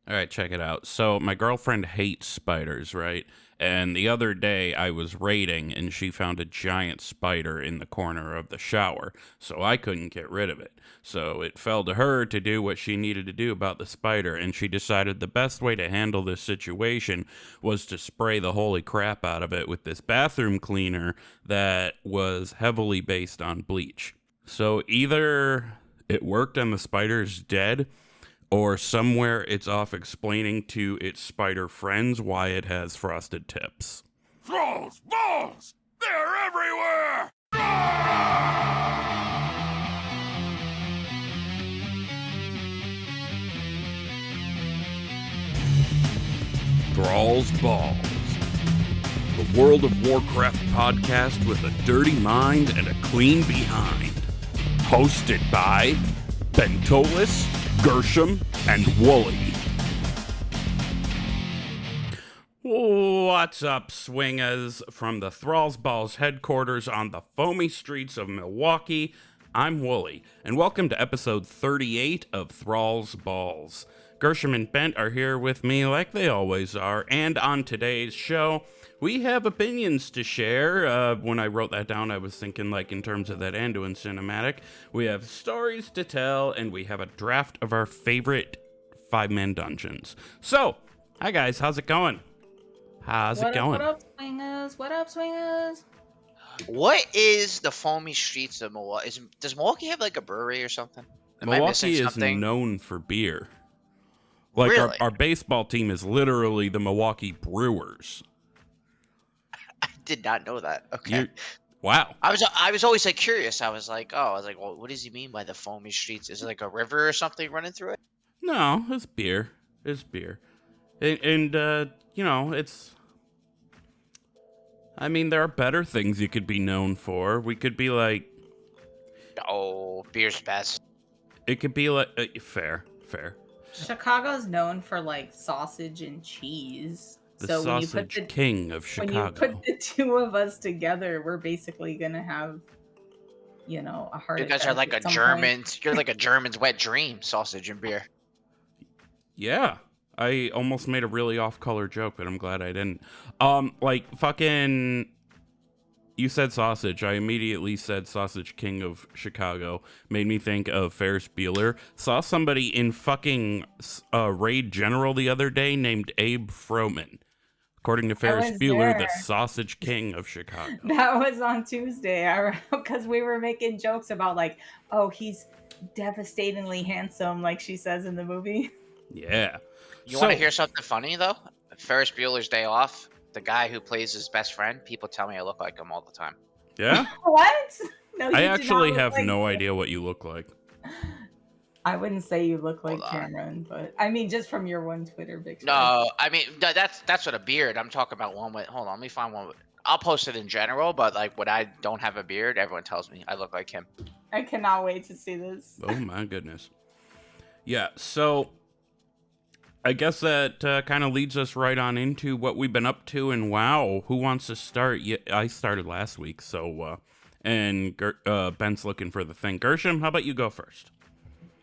All right, check it out. So my girlfriend hates spiders, right? And the other day I was raiding and she found a giant spider in the corner of the shower. So I couldn't get rid of it. So it fell to her to do what she needed to do about the spider. And she decided the best way to handle this situation was to spray the holy crap out of it with this bathroom cleaner that was heavily based on bleach. So either it worked and the spider's dead, or somewhere it's off explaining to its spider friends why it has frosted tips. Thrall's balls! They're everywhere! Thrall's Balls, the World of Warcraft podcast with a dirty mind and a clean behind. Hosted by Bentolas, Gershom, and Wooly. What's up, swingers? From the Thrall's Balls headquarters on the foamy streets of Milwaukee, I'm Wooly, and welcome to episode 38 of Thrall's Balls. Gershom and Bent are here with me like they always are, and on today's show, we have opinions to share. When I wrote that down, I was thinking like in terms of that Anduin cinematic. We have stories to tell, and we have a draft of our favorite 5-man dungeons. So, hi guys, how's it going? How's it going? What up, swingers? What up, swingers? What is the foamy streets of Milwaukee? Does Milwaukee have like a brewery or something? Am I missing Milwaukee is something? known for beer. Like Really? our baseball team is literally the Milwaukee Brewers. I did not know that. Okay. Wow. I was always like curious. I was like, well, what does he mean by the foamy streets? Is it like a river or something running through it? No, it's beer. It's beer. And you know, it's... I mean, there are better things you could be known for. We could be like... Oh, beer's best. It could be like... fair. Chicago's known for like sausage and cheese. The so when sausage you put king of when Chicago. you put the two of us together, we're basically gonna have, a heart You guys attack are like a at some German. point. You're like a German's wet dream, sausage and beer. Yeah. I almost made a really off-color joke, but I'm glad I didn't. Like, fucking... You said sausage. I immediately said Sausage King of Chicago. Made me think of Ferris Bueller. Saw somebody in fucking Raid General the other day named Abe Froman. According to Ferris Bueller, the Sausage King of Chicago. That was on Tuesday, because we were making jokes about like, oh, he's devastatingly handsome, like she says in the movie. Yeah. You want to hear something funny though? Ferris Bueller's Day Off. The guy who plays his best friend, people tell me I look like him all the time. Yeah? What? No, I actually have no idea what you look like. I wouldn't say you look like Cameron, but I mean, just from your one Twitter picture. No, I mean that's what a beard. I'm talking about one with. Hold on, let me find one. I'll post it in general, but like when I don't have a beard, everyone tells me I look like him. I cannot wait to see this. Oh my goodness. Yeah, so I guess that kind of leads us right on into what we've been up to, and wow, who wants to start? Yeah, I started last week, so and Ben's looking for the thing. Gershom, how about you go first?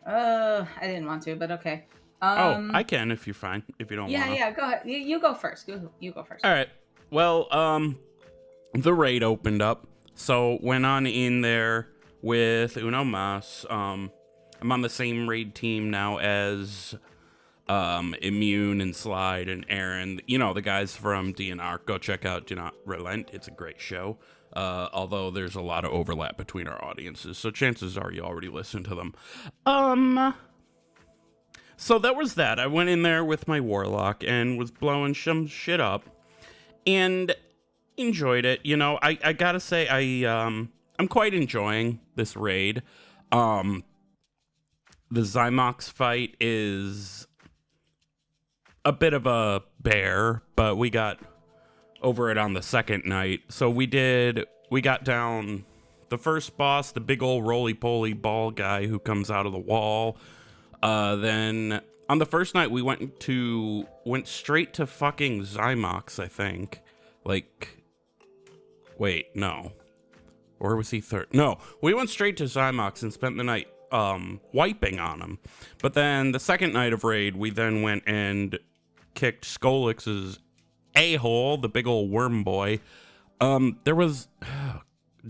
I didn't want to, but okay. I can if you're fine. If you don't want. Yeah, go ahead. You go first. You go first. All right. Well, the raid opened up, so went on in there with Uno Mas. I'm on the same raid team now as Immune and Slide and Aaron, the guys from DNR. Go check out Do Not Relent. It's a great show, although there's a lot of overlap between our audiences, so chances are you already listened to them. So that was that. I went in there with my Warlock and was blowing some shit up and enjoyed it. I gotta say I'm quite enjoying this raid. The Zymox fight is a bit of a bear, but we got over it on the second night. So we got down the first boss, the big old roly-poly ball guy who comes out of the wall. Then on the first night we went straight to fucking Zymox, I think. Wait, no. Or was he third? No, we went straight to Zymox and spent the night wiping on them. But then the second night of raid, we then went and kicked Skolix's a-hole, the big old worm boy. There was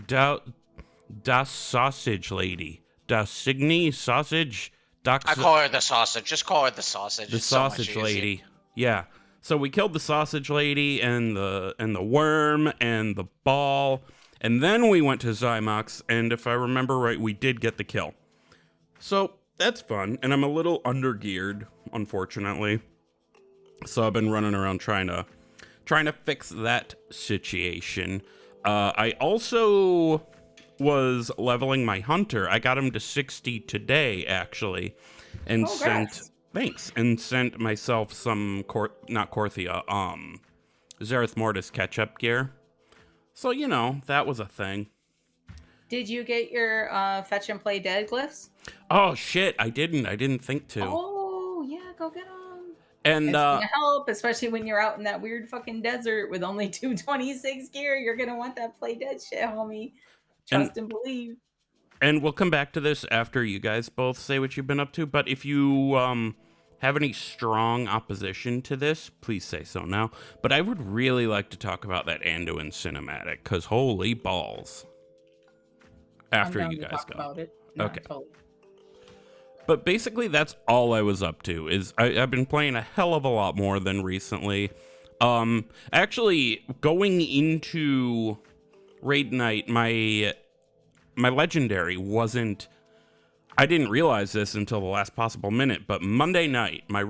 Das Sausage Lady. Das Signy Sausage. I call her the sausage. Just call her the sausage. The It's so much Sausage easier. Lady. Yeah. So we killed the Sausage Lady and the worm and the ball. And then we went to Zymox, and if I remember right, we did get the kill. So that's fun, and I'm a little undergeared, unfortunately. So I've been running around trying to fix that situation. I also was leveling my hunter. I got him to 60 today, actually, and Congrats. sent myself some Zareth Mortis catch-up gear. So, you know, that was a thing. Did you get your fetch and play dead glyphs? Oh, shit, I didn't think to. Oh, yeah, go get them. And, It's gonna help, especially when you're out in that weird fucking desert with only 226 gear. You're gonna want that play dead shit, homie. Trust and believe. And we'll come back to this after you guys both say what you've been up to, but if you have any strong opposition to this, please say so now. But I would really like to talk about that Anduin cinematic, because holy balls. After I'm down you to guys talk go. about it. No, Okay. totally. But basically, that's all I was up to. I've been playing a hell of a lot more than recently. Actually, going into raid night, my legendary wasn't. I didn't realize this until the last possible minute, but Monday night, my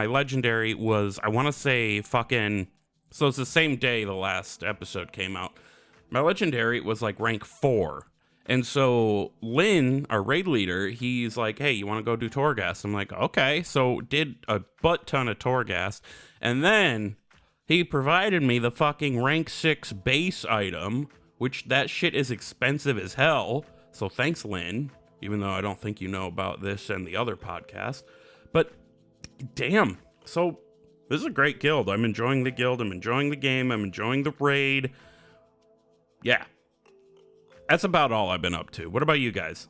legendary was, I want to say fucking. So it's the same day the last episode came out. My legendary was like rank 4. And so Lynn, our raid leader, he's like, hey, you want to go do Torghast? I'm like, okay. So did a butt ton of Torghast. And then he provided me the fucking rank 6 base item, which that shit is expensive as hell. So thanks, Lynn, even though I don't think you know about this and the other podcast. But damn. So this is a great guild. I'm enjoying the guild. I'm enjoying the game. I'm enjoying the raid. Yeah. That's about all I've been up to. What about you guys?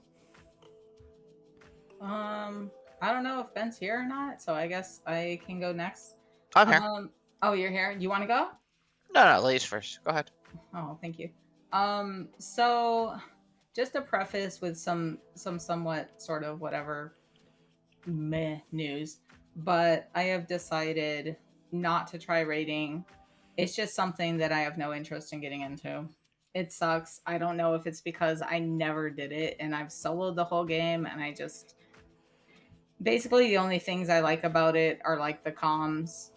I don't know if Ben's here or not, so I guess I can go next. I'm here. Oh, you're here. You want to go? No, ladies first. Go ahead. Oh, thank you. So just a preface with some somewhat sort of whatever meh news, but I have decided not to try raiding. It's just something that I have no interest in getting into. It sucks. I don't know if it's because I never did it and I've soloed the whole game, and I just basically the only things I like about it are like the comms.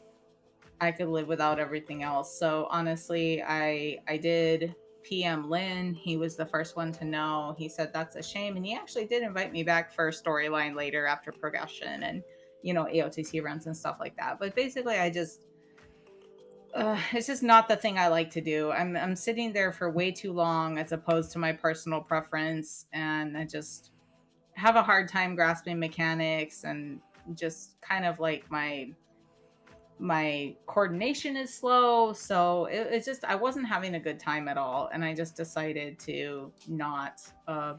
I could live without everything else. So honestly, I did PM Lynn. He was the first one to know. He said that's a shame, and he actually did invite me back for a storyline later after progression and AOTC runs and stuff like that. But basically, I just it's just not the thing I like to do. I'm sitting there for way too long as opposed to my personal preference, and I just have a hard time grasping mechanics, and just kind of like my coordination is slow. So it's just I wasn't having a good time at all, and I just decided to not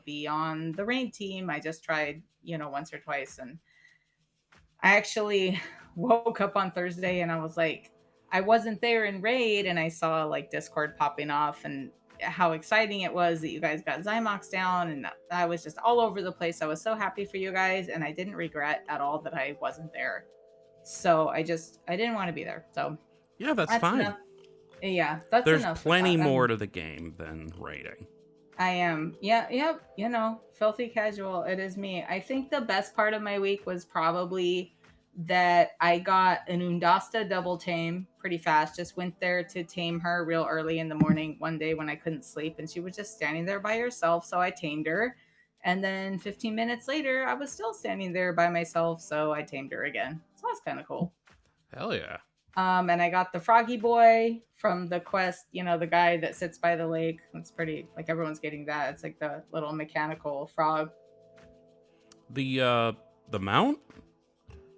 be on the raid team. I just tried once or twice, and I actually woke up on Thursday and I was like, I wasn't there in raid, and I saw like Discord popping off and how exciting it was that you guys got Zymox down, and I was just all over the place. I was so happy for you guys, and I didn't regret at all that I wasn't there. So I didn't want to be there. So Yeah, that's fine. enough. Yeah, that's There's enough. plenty more to the game than raiding. I am. Yeah, filthy casual. It is me. I think the best part of my week was probably that I got an Undasta double tame pretty fast. Just went there to tame her real early in the morning one day when I couldn't sleep, and she was just standing there by herself. So I tamed her. And then 15 minutes later, I was still standing there by myself. So I tamed her again. So that's kind of cool. Hell yeah. And I got the Froggy Boy from the quest, the guy that sits by the lake. It's pretty, like everyone's getting that. It's like the little mechanical frog. The mount?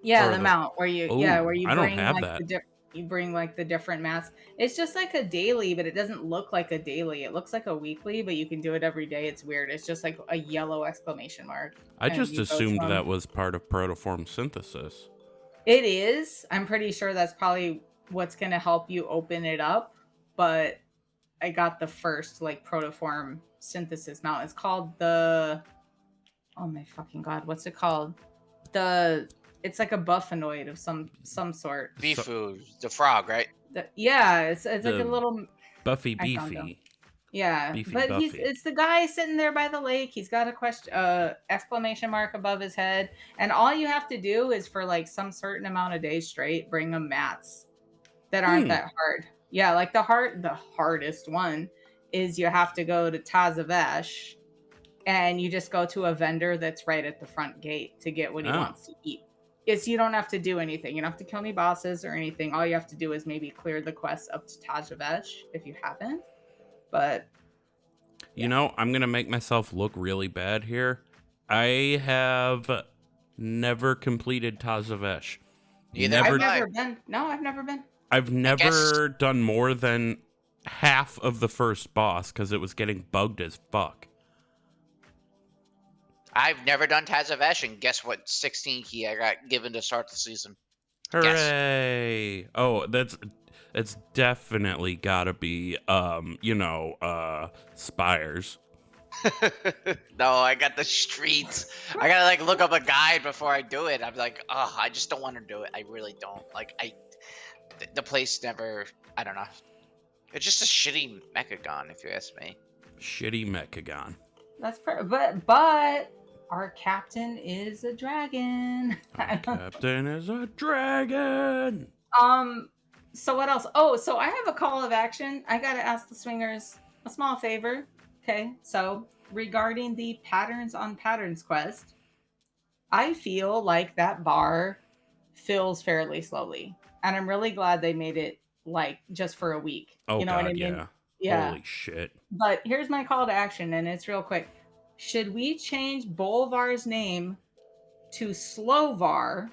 Yeah, Or the mount where you Ooh, where you I don't bring have like that. you bring like the different mats. It's just like a daily, but it doesn't look like a daily. It looks like a weekly, but you can do it every day. It's weird. It's just like a yellow exclamation mark. I and just you go to assumed 'em. that was part of protoform synthesis. It is. I'm pretty sure that's probably what's going to help you open it up. But I got the first like protoform synthesis mount. It's called the. Oh my fucking god! What's it called? It's like a buffanoid of some sort. Beefoo, the frog, right? Yeah, it's like a The little. Buffy I found him. Beefy. Yeah, Beefy but Buffy. it's the guy sitting there by the lake. He's got a exclamation mark above his head, and all you have to do is for like some certain amount of days straight, bring him mats that aren't that hard. Yeah, like the hardest one is you have to go to Tazavesh, and you just go to a vendor that's right at the front gate to get what he wants to eat. It's you don't have to do anything. You don't have to kill any bosses or anything. All you have to do is maybe clear the quest up to Tazavesh if you haven't. But You know, I'm gonna make myself look really bad here. I have never completed Tazavesh. Neither I've have I. never been. No, I've never been. I've never done more than half of the first boss because it was getting bugged as fuck. I've never done Tazavesh, and guess what 16 key I got given to start the season? Guess. Hooray! Oh, that's definitely gotta be Spires. No, I got the streets. I gotta like look up a guide before I do it. I'm like, oh, I just don't want to do it. I really don't. Like, the place never. I don't know. It's just a shitty Mechagon, if you ask me. Shitty Mechagon. That's but our captain is a dragon. Our captain is a dragon. So what else? Oh, so I have a call of action. I gotta ask the swingers a small favor. Okay, so regarding the Patterns on Patterns quest, I feel like that bar fills fairly slowly. And I'm really glad they made it like just for a week. Oh, you know God, what I mean? yeah. Yeah. Holy shit. But here's my call to action, and it's real quick. Should we change Bolvar's name to Slovar,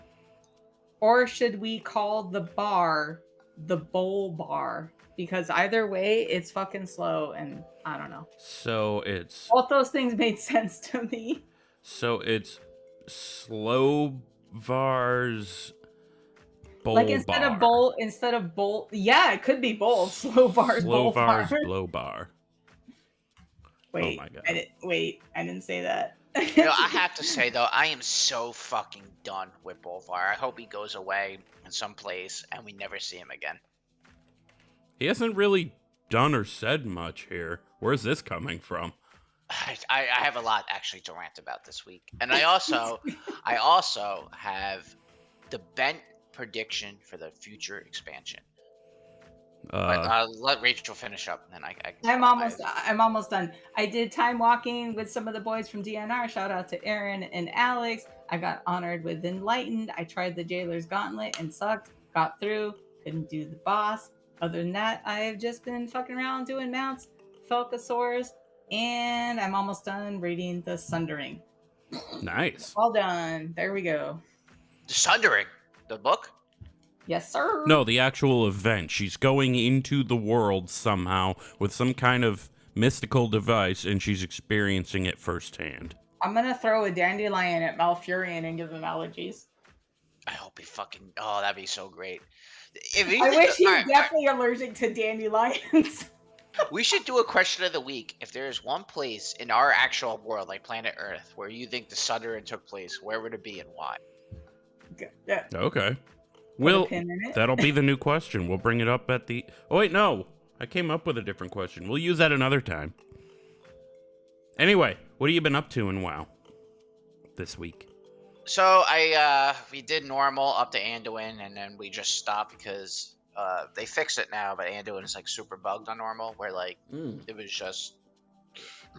or should we call the bar the Bolbar? Because either way, it's fucking slow, and I don't know. So it's... Both those things made sense to me. So it's Slovar's Bolbar. Like instead of bolt, yeah, it could be bold. Slovar's Bolbar. Bolbar. Wait, oh my God. I didn't say that. You know, I have to say though, I am so fucking done with Bolvar. I hope he goes away in some place and we never see him again. He hasn't really done or said much here. Where's this coming from? I have a lot actually to rant about this week, and I also have the bent prediction for the future expansion. But I'll let Rachel finish up, and then I'm almost done. I did time walking with some of the boys from DNR. Shout out to Aaron and Alex. I got honored with Enlightened. I tried the Jailer's Gauntlet and sucked. Got through. Couldn't do the boss. Other than that, I have just been fucking around doing mounts, Felkasaurs, and I'm almost done reading The Sundering. Nice. All done. There we go. The Sundering, the book. Yes, sir. No, the actual event. She's going into the world somehow with some kind of mystical device, and she's experiencing it firsthand. I'm gonna throw a dandelion at Malfurion and give him allergies. I hope he fucking. Oh, that'd be so great. I wish he's definitely allergic to dandelions. We should do a question of the week. If there is one place in our actual world, like planet Earth, where you think the Sundering took place, where would it be and why? Yeah. Okay. That'll be the new question. We'll bring it up at the... Oh, wait, no. I came up with a different question. We'll use that another time. Anyway, what have you been up to in WoW this week? So we did normal up to Anduin, and then we just stopped because they fixed it now. But Anduin is like super bugged on normal, where like it was just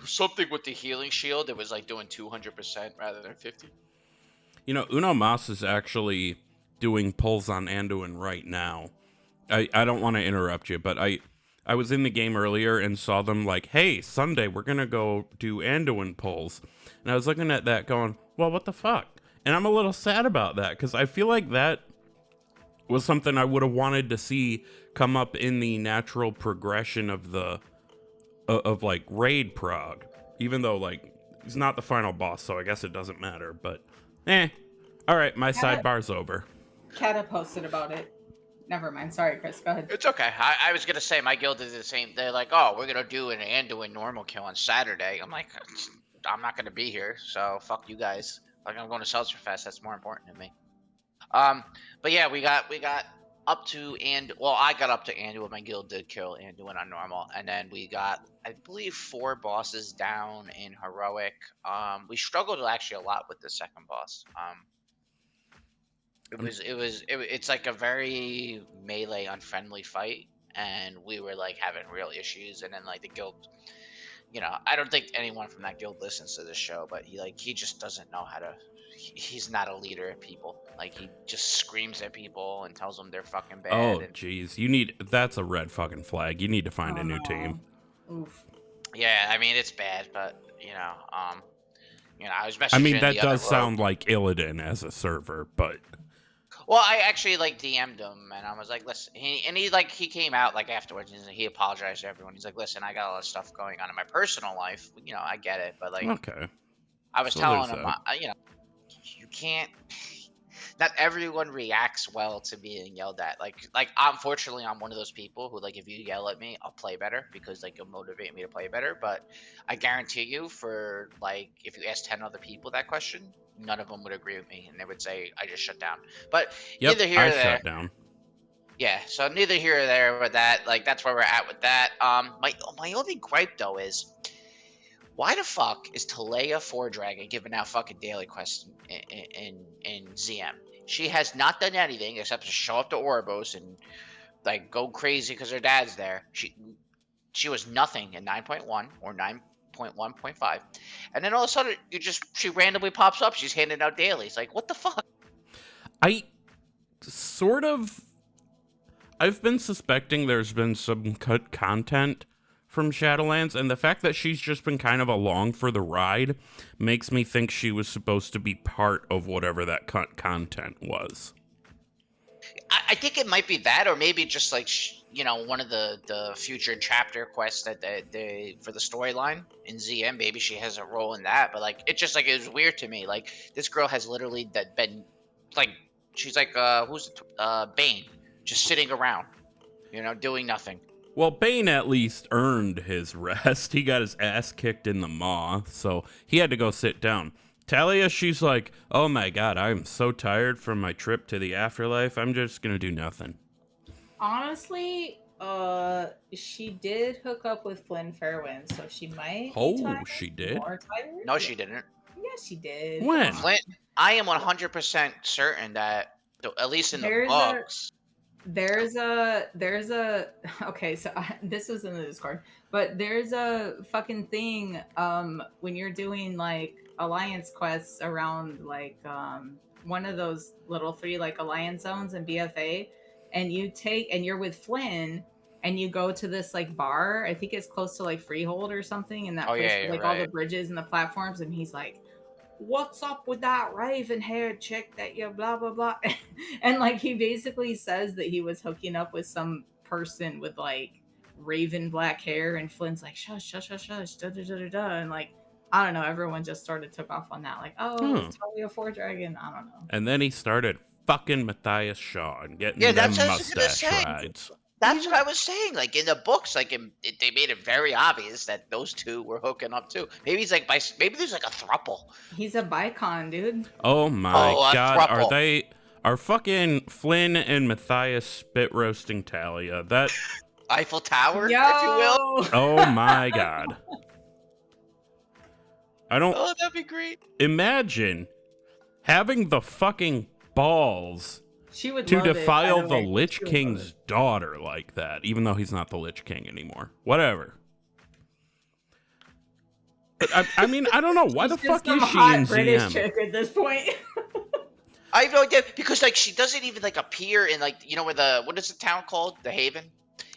something with the healing shield. It was like doing 200% rather than 50. You know, Uno Mas is actually doing pulls on Anduin right now. I don't want to interrupt you, but I was in the game earlier and saw them like, hey, Sunday we're gonna go do Anduin pulls, and I was looking at that going, well, what the fuck? And I'm a little sad about that because I feel like that was something I would have wanted to see come up in the natural progression of like raid prog, even though like he's not the final boss, so I guess it doesn't matter. But all right, my sidebar's over. Kata posted about it. Never mind. Sorry, Chris. Go ahead. It's okay. I was gonna say my guild did the same. They're like, oh, we're gonna do an Anduin normal kill on Saturday. I'm like, I'm not gonna be here, so fuck you guys. Like, I'm going to Seltzer Fest. That's more important to me. But yeah, we got up to I got up to Anduin. My guild did kill Anduin on normal, and then we got, I believe, 4 bosses down in heroic. We struggled actually a lot with the second boss. It's like a very melee unfriendly fight, and we were like having real issues. And then like the guild, I don't think anyone from that guild listens to this show, but he just doesn't know how to. He's not a leader of people. Like, he just screams at people and tells them they're fucking bad. Oh, jeez, that's a red fucking flag. You need to find a new team. Oof. Yeah, I mean, it's bad, but I was messaging. I mean, that does sound like Illidan as a server, but. Well, I actually DM'd him, and I was like, listen, he came out like afterwards, and he apologized to everyone. He's like, listen, I got a lot of stuff going on in my personal life. I get it, but like, okay. I was telling him, you can't. Not everyone reacts well to being yelled at. Like, unfortunately, I'm one of those people who, like, if you yell at me, I'll play better because, like, it'll motivate me to play better. But I guarantee you, for like, if you ask 10 other people that question, none of them would agree with me, and they would say I just shut down. But neither here or there. Shut down. Yeah, so neither here or there with that. Like, that's where we're at with that. My only gripe though is, why the fuck is Talea 4-Dragon giving out fucking daily quests in ZM? She has not done anything except to show up to Ouroboros and like go crazy because her dad's there. She was nothing in 9.1 or 9.1.5, and then all of a sudden she randomly pops up. She's handing out dailies. Like, what the fuck? I've been suspecting there's been some cut content from Shadowlands, and the fact that she's just been kind of along for the ride makes me think she was supposed to be part of whatever that cut content was. I think it might be that, or maybe just like one of the future chapter quests that they for the storyline in ZM. Maybe she has a role in that, but like it was weird to me. Like, this girl has literally been like, she's like Bane, just sitting around, doing nothing. Well, Bane at least earned his rest. He got his ass kicked in the maw, so he had to go sit down. Talia, she's like, oh my god, I'm so tired from my trip to the afterlife, I'm just gonna do nothing. Honestly, she did hook up with Flynn Fairwind, so she might be tired, she did? More tired? No, she didn't. Yes, she did. When? Flynn, I am 100% certain that, at least in the books... There's a okay, so this was in the Discord, but there's a fucking thing when you're doing like alliance quests around like one of those little 3 like alliance zones in BFA, and you're with Flynn and you go to this like bar. I think it's close to like Freehold or something, and that place with, like all the bridges and the platforms, and he's like, what's up with that raven-haired chick that you blah blah blah, and like he basically says that he was hooking up with some person with like raven black hair, and Flynn's like shush da da da da, and like I don't know, everyone just took off on that, like, it's totally a 4-Dragon. I don't know. And then he started fucking Matthias Shaw and getting them mustache rides. That's what I was saying. Like, in the books, like they made it very obvious that those two were hooking up too. Maybe he's like, maybe there's like a throuple. He's a bicon, dude. Oh my god, are fucking Flynn and Matthias spit roasting Talia? That Eiffel Tower, if you will. Oh my god. Oh, that'd be great. Imagine having the fucking balls she would to defile the Lich King's daughter like that, even though he's not the Lich King anymore. Whatever. But I mean, I don't know. Why the fuck is she in British ZM? Chick at this point. I have no idea, because like she doesn't even like appear in like, where what is the town called? The Haven?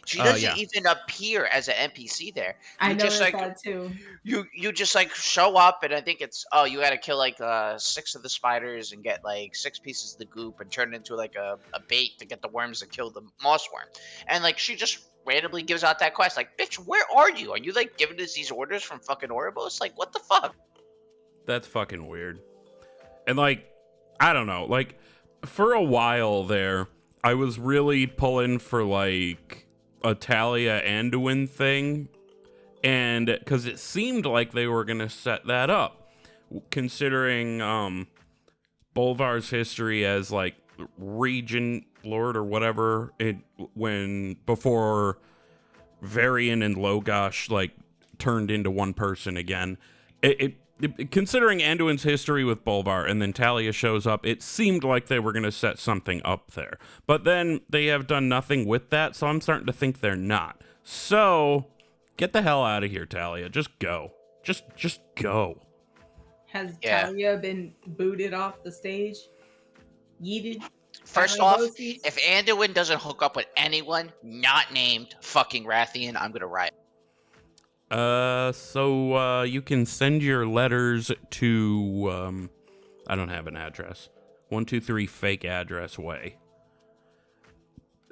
She doesn't Yeah. even appear as an NPC there. I You just noticed like that too. you just like show up, and I think it's you got to kill like 6 of the spiders and get like 6 pieces of the goop and turn it into like a bait to get the worms to kill the moss worm. And like she just randomly gives out that quest. Like, bitch, where are you? Are you like giving us these orders from fucking Ouroboros? Like, what the fuck? That's fucking weird. And like, I don't know, like for a while there, I was really pulling for like a Talia Anduin thing, and because it seemed like they were gonna set that up, considering Bolvar's history as like Regent Lord or whatever, before Varian and Logosh like turned into one person again. Considering Anduin's history with Bolbar and then Talia shows up, it seemed like they were going to set something up there. But then they have done nothing with that, so I'm starting to think they're not. So, get the hell out of here, Talia. Just go. Just go. Has Yeah. Talia been booted off the stage? Yeeted? First Talia off, Bosis? if Anduin doesn't hook up with anyone not named fucking Rathian, I'm gonna riot. So you can send your letters to, I don't have an address. 123 fake address way.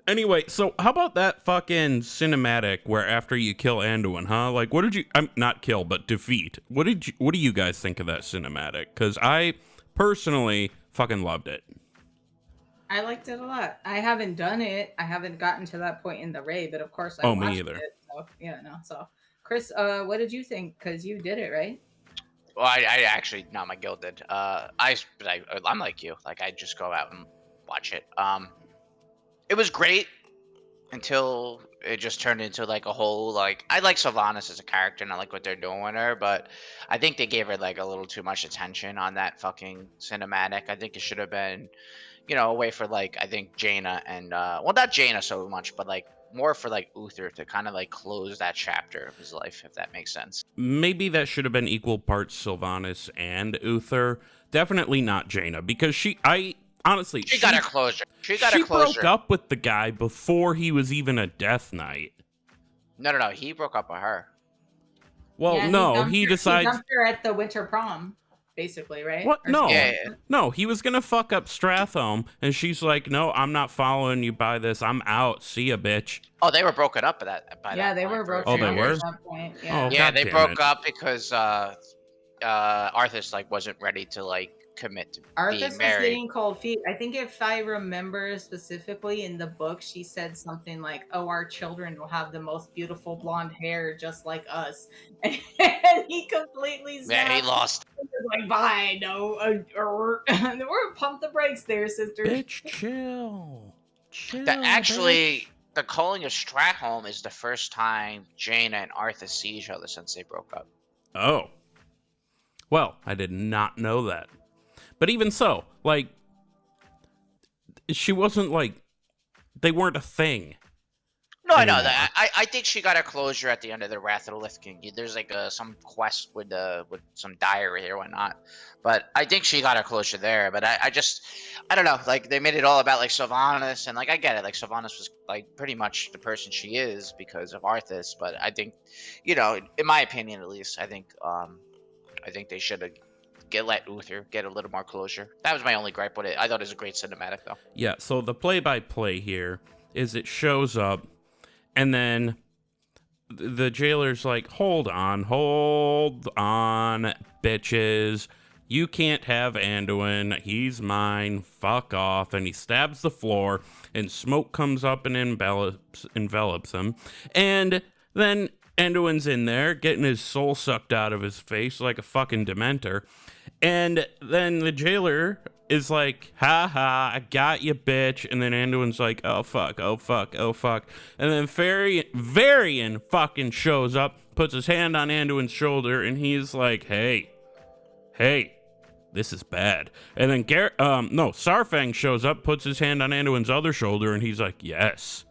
Anyway, so how about that fucking cinematic where after you kill Anduin, huh? Like, what did you, not kill, but defeat. What do you guys think of that cinematic? Because I personally fucking loved it. I liked it a lot. I haven't done it. I haven't gotten to that point in the raid, but of course I Oh, me watched either. it. So, yeah, no. So, Chris, what did you think? Because you did it, right? Well, I actually, no, my guild did. I'm like you. Like, I just go out and watch it. It was great until it just turned into like a whole, like, I like Sylvanas as a character and I like what they're doing with her, but I think they gave her like a little too much attention on that fucking cinematic. I think it should have been, a way for like, I think Jaina and, well, not Jaina so much, but like more for like Uther to kind of like close that chapter of his life, if that makes sense. Maybe that should have been equal parts Sylvanas and Uther. Definitely not Jaina, because honestly, She got a closure. She broke up with the guy before he was even a Death Knight. No. He broke up with her. Well, Yeah, no, he He decides. dumped her at the winter prom, basically, right? What? Or No, something. Yeah. no, he was gonna fuck up Stratholme, and she's like, "No, I'm not following you by this. I'm out. See ya, bitch." Oh, they were broken up by Yeah, that they point were for a broken few they up were? years. at that point. Oh, Yeah. Yeah, God they damn broke it. up because Arthas like wasn't ready to like commit to Arthas being was married. getting cold feet. I think if I remember specifically in the book, she said something like, "Oh, our children will have the most beautiful blonde hair, just like us," and he completely Yeah, he snapped. lost. He was like, "Bye, no, we're pump the brakes there, sister." Bitch, chill. That actually, Bitch. the Culling of Stratholme is the first time Jaina and Arthas see each other since they broke up. Oh. Well, I did not know that. But even so, like, she wasn't like, they weren't a thing. No, I know Anymore. that. I think she got a closure at the end of the Wrath of the Lith King. There's like some quest with some diary or whatnot, but I think she got a closure there. But I don't know. Like they made it all about like Sylvanas, and like I get it. Like Sylvanas was like pretty much the person she is because of Arthas. But I think, in my opinion at least, I think they should have let Uther get a little more closure. That was my only gripe with it. I thought it was a great cinematic though. Yeah, so the play-by-play here is it shows up, and then the jailer's like, hold on, bitches. You can't have Anduin. He's mine. Fuck off. And he stabs the floor, and smoke comes up and envelops him. And then Anduin's in there, getting his soul sucked out of his face like a fucking dementor. And then the jailer is like, ha ha, I got you, bitch. And then Anduin's like, oh fuck, oh fuck, oh fuck. And then Varian fucking shows up, puts his hand on Anduin's shoulder, and he's like, hey, this is bad. And then Sarfang shows up, puts his hand on Anduin's other shoulder, and he's like, yes,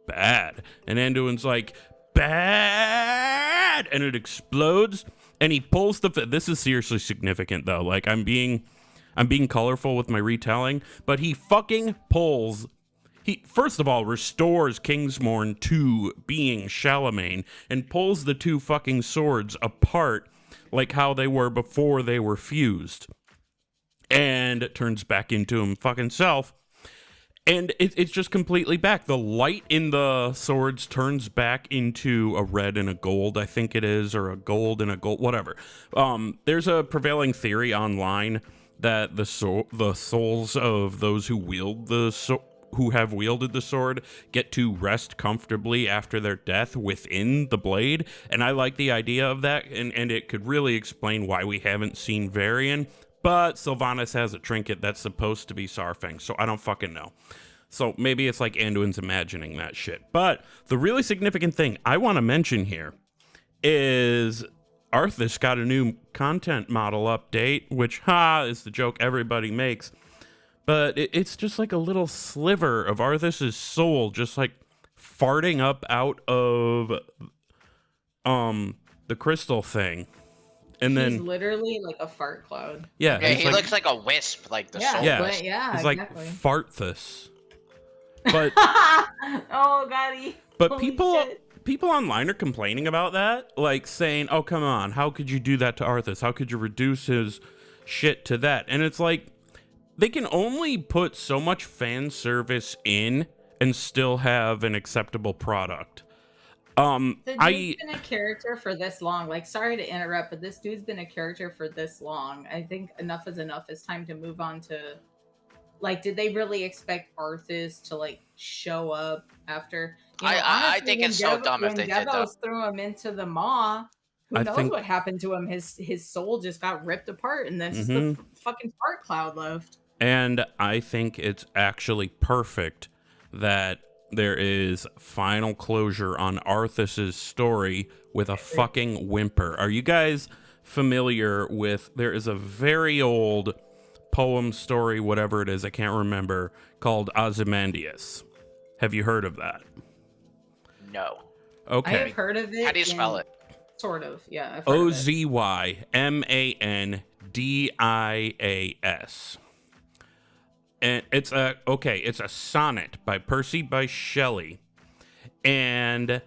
bad. And Anduin's like, bad, and it explodes. And he pulls this is seriously significant though. Like I'm being colorful with my retelling, but he fucking pulls he first of all restores Kingsmorn to being Charlemagne and pulls the two fucking swords apart like how they were before they were fused, and turns back into him fucking self. And it's just completely back. The light in the swords turns back into a red and a gold, I think it is, or a gold and a gold, whatever. There's a prevailing theory online that the souls of those who wield who have wielded the sword get to rest comfortably after their death within the blade. And I like the idea of that, and it could really explain why we haven't seen Varian. But Sylvanas has a trinket that's supposed to be Saurfang, so I don't fucking know. So maybe it's like Anduin's imagining that shit. But the really significant thing I want to mention here is Arthas got a new content model update, which, is the joke everybody makes. But it's just like a little sliver of Arthas' soul just like farting up out of the crystal thing. And He's then literally like a fart cloud. yeah, he looks like a wisp, like the soul. Yeah, but yeah, he's exactly. like Farthus. But oh god, but holy people online are complaining about that, like saying, "Oh, come on, how could you do that to Arthas? How could you reduce his shit to that?" And it's like they can only put so much fan service in and still have an acceptable product. The dude's been a character for this long. Like, sorry to interrupt, but this dude's been a character for this long. I think enough is enough. It's time to move on to, like, did they really expect Arthas to like show up after? You know, I think it's so dumb if they did, though. Threw him into the maw. Who knows what happened to him? His soul just got ripped apart, and then just the fucking fart cloud left. And I think it's actually perfect that there is final closure on Arthas' story with a fucking whimper. Are you guys familiar with, there is a very old poem, story, whatever it is, I can't remember, called Ozymandias. Have you heard of that? No. Okay. I have heard of it. How do you spell it? Sort of, yeah. I've heard of it. Ozymandis. And it's a sonnet by Percy by Shelley. And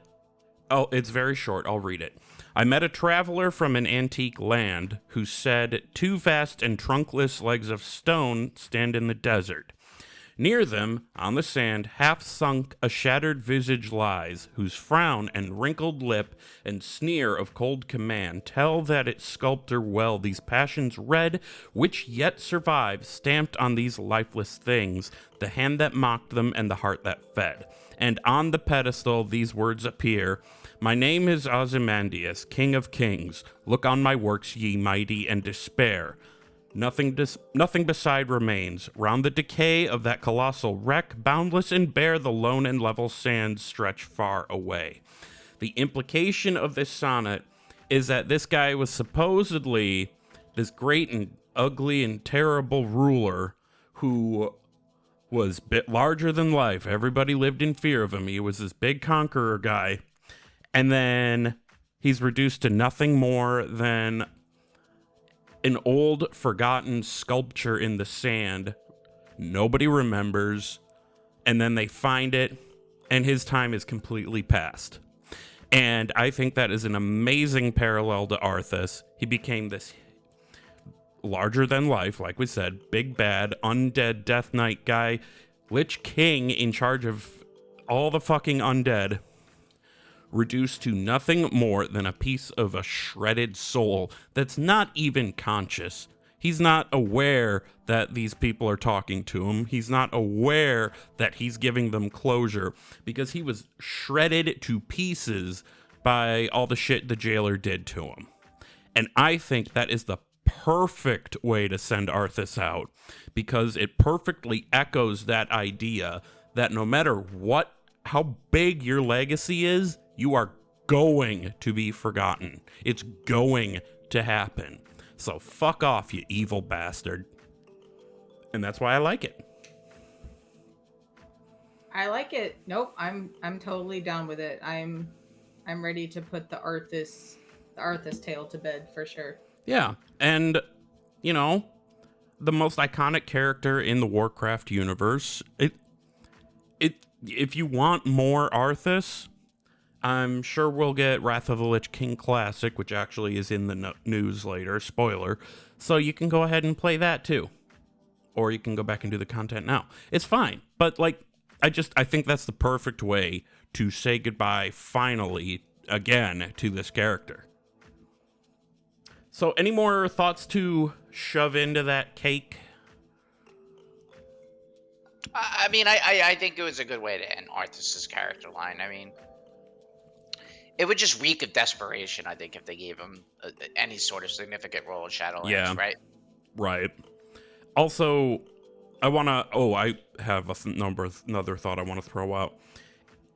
it's very short. I'll read it. I met a traveler from an antique land who said, 2 vast and trunkless legs of stone stand in the desert. Near them, on the sand, half sunk, a shattered visage lies, whose frown and wrinkled lip and sneer of cold command tell that its sculptor well these passions read, which yet survive, stamped on these lifeless things, the hand that mocked them and the heart that fed. And on the pedestal these words appear, my name is Ozymandias, King of Kings. Look on my works, ye mighty, and despair. Nothing beside remains. Round the decay of that colossal wreck, boundless and bare, the lone and level sands stretch far away. The implication of this sonnet is that this guy was supposedly this great and ugly and terrible ruler who was a bit larger than life. Everybody lived in fear of him. He was this big conqueror guy. And then he's reduced to nothing more than an old, forgotten sculpture in the sand. Nobody remembers. And then they find it, and his time is completely past. And I think that is an amazing parallel to Arthas. He became this larger than life, like we said, big bad, undead Death Knight guy, Lich King in charge of all the fucking undead, reduced to nothing more than a piece of a shredded soul that's not even conscious. He's not aware that these people are talking to him. He's not aware that he's giving them closure because he was shredded to pieces by all the shit the jailer did to him. And I think that is the perfect way to send Arthas out because it perfectly echoes that idea that no matter what, how big your legacy is, you are going to be forgotten. It's going to happen. So fuck off, you evil bastard. And that's why I like it. I like it. Nope, I'm totally down with it. I'm ready to put the Arthas tale to bed for sure. Yeah, and you know, the most iconic character in the Warcraft universe, if you want more Arthas, I'm sure we'll get Wrath of the Lich King Classic, which actually is in the news later, spoiler, so you can go ahead and play that too. Or you can go back and do the content now. It's fine, but like, I think that's the perfect way to say goodbye, finally, again, to this character. So, any more thoughts to shove into that cake? I mean, I think it was a good way to end Arthas's character line. I mean, it would just reek of desperation, I think, if they gave him any sort of significant role in Shadowlands, right? Right. Also, I have another thought I want to throw out.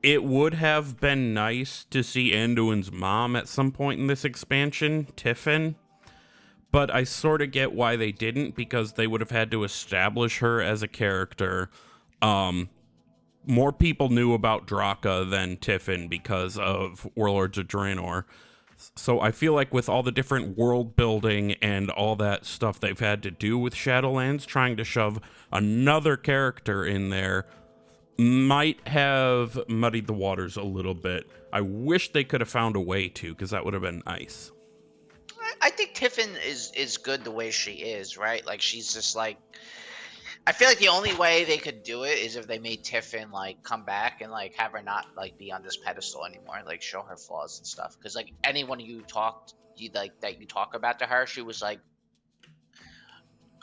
It would have been nice to see Anduin's mom at some point in this expansion, Tiffin, but I sort of get why they didn't, because they would have had to establish her as a character. More people knew about Draka than Tiffin because of Warlords of Draenor. So I feel like with all the different world building and all that stuff they've had to do with Shadowlands, trying to shove another character in there might have muddied the waters a little bit. I wish they could have found a way to, because that would have been nice. I think Tiffin is good the way she is, right? Like, she's just like, I feel like the only way they could do it is if they made Tiffin like come back and like have her not like be on this pedestal anymore, like show her flaws and stuff. Because like anyone you talk about to her, she was like,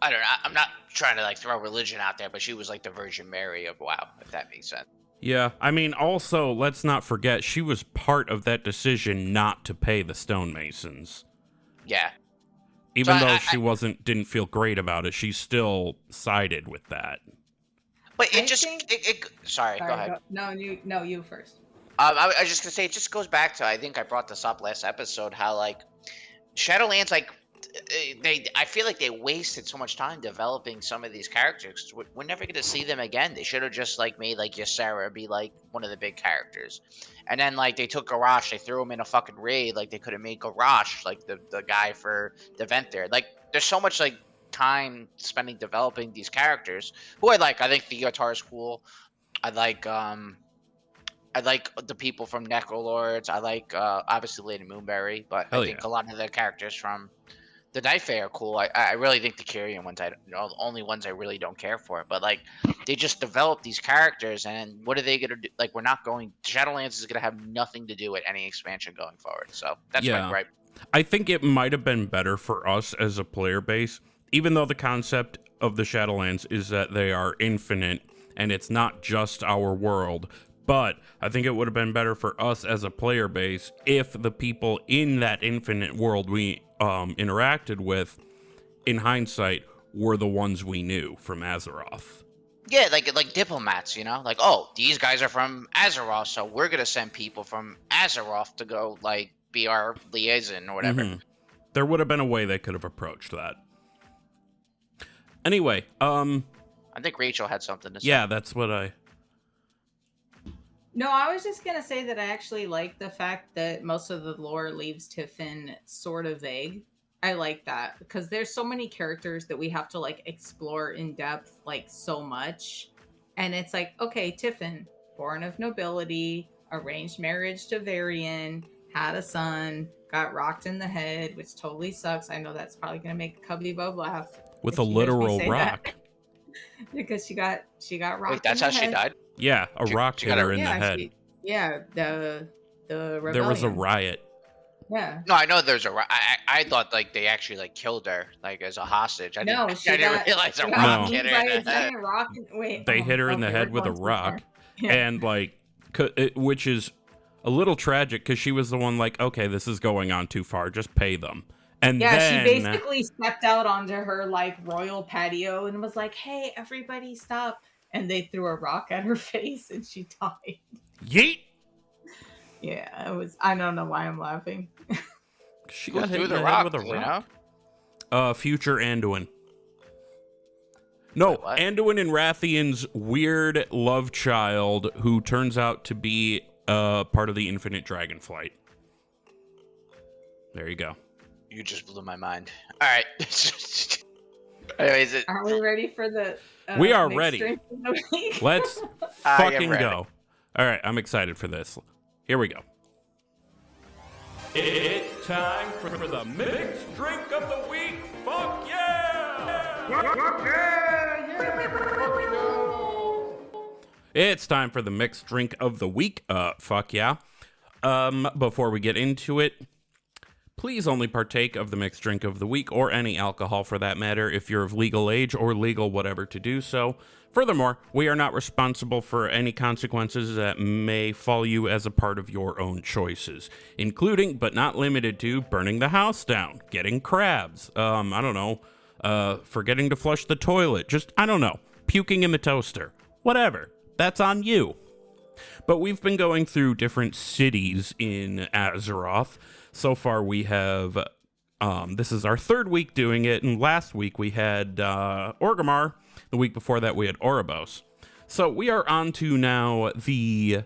I don't know. I'm not trying to like throw religion out there, but she was like the Virgin Mary of WoW, if that makes sense. Yeah, I mean, also, let's not forget, she was part of that decision not to pay the stonemasons. Yeah. Even though she didn't feel great about it, she still sided with that. But sorry, go ahead. You first. I was just gonna say, it just goes back to, I think I brought this up last episode, how like Shadowlands, like I feel like they wasted so much time developing some of these characters. We're never gonna see them again. They should have just like made like Ysera be like one of the big characters, and then like they took Garrosh, they threw him in a fucking raid. Like they could have made Garrosh like the guy for the vent there. Like there's so much like time spending developing these characters who I like. I think the guitar is cool. I like the people from Necrolords. I like obviously Lady Moonberry, but I think a lot of the characters from the Night Fae are cool. I really think the Kyrian ones, the only ones I really don't care for. But like, they just develop these characters, and what are they gonna do? Like, Shadowlands is gonna have nothing to do with any expansion going forward. So that's my gripe. I think it might have been better for us as a player base, even though the concept of the Shadowlands is that they are infinite and it's not just our world. But I think it would have been better for us as a player base if the people in that infinite world we interacted with, in hindsight, were the ones we knew from Azeroth. Yeah, like diplomats, like, oh, these guys are from Azeroth, so we're gonna send people from Azeroth to go like be our liaison or whatever. Mm-hmm. There would have been a way they could have approached that. Anyway, I think Rachel had something to say. Yeah, that's what I... No, I was just going to say that I actually like the fact that most of the lore leaves Tiffin sort of vague. I like that because there's so many characters that we have to like explore in depth, like so much. And it's like, okay, Tiffin, born of nobility, arranged marriage to Varian, had a son, got rocked in the head, which totally sucks. I know that's probably going to make Cubby Bub laugh. With a literal rock. Because she got rocked. Wait, that's how she died? Yeah, a rock hit her in the head. The rebellion. There was a riot. Yeah. No, I know there's a riot. I thought like they actually like killed her like as a hostage. I didn't realize a rock hit her in the head. They hit her in the head with a rock, and like, which is a little tragic because she was the one like, okay, this is going on too far. Just pay them. And then, she basically stepped out onto her like royal patio and was like, "Hey, everybody, stop!" And they threw a rock at her face, and she died. Yeet. Yeah, it was. I don't know why I'm laughing. She got hit in the head with a rock. Future Anduin. No, Anduin and Rathian's weird love child, who turns out to be part of the Infinite Dragonflight. There you go. You just blew my mind. All right. Anyways, Are we ready for the We are mixed ready. drink of the week? Let's I am fucking ready. go. All right, I'm excited for this. Here we go. It's time for the mixed drink of the week. Fuck yeah! It's time for the mixed drink of the week. Fuck yeah. Before we get into it, please only partake of the mixed drink of the week, or any alcohol for that matter, if you're of legal age or legal whatever to do so. Furthermore, we are not responsible for any consequences that may fall you as a part of your own choices, including, but not limited to, burning the house down, getting crabs, I don't know, forgetting to flush the toilet, just, I don't know, puking in the toaster, whatever. That's on you. But we've been going through different cities in Azeroth. So far we have, this is our third week doing it, and last week we had Orgrimmar. The week before that we had Oribos. So we are on to now the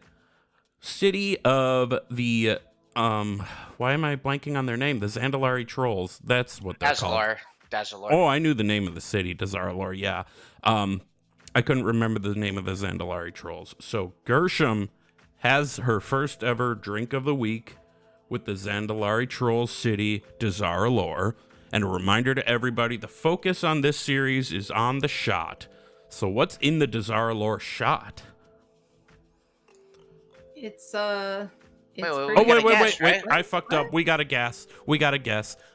city of the, why am I blanking on their name? The Zandalari Trolls. That's what they're called. Dazar'alor. Oh, I knew the name of the city, Dazar'alor, yeah. I couldn't remember the name of the Zandalari Trolls. So Gershom has her first ever drink of the week with the Zandalari Trolls city, Dazar'alor. And a reminder to everybody, the focus on this series is on the shot. So what's in the Dazar'alor shot? It's wait, Wait. I fucked up. We got to guess.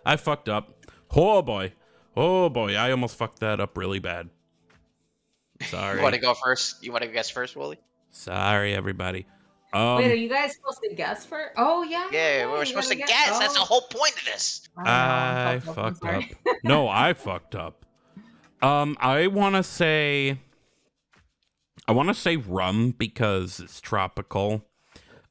I fucked up. Oh boy. I almost fucked that up really bad. Sorry. You want to go first? You want to guess first, Wooly? Sorry, everybody. Wait, are you guys supposed to guess first? Oh, yeah. Yeah, we were supposed to guess. Oh. That's the whole point of this. I fucked up. No, I fucked up. I want to say rum because it's tropical.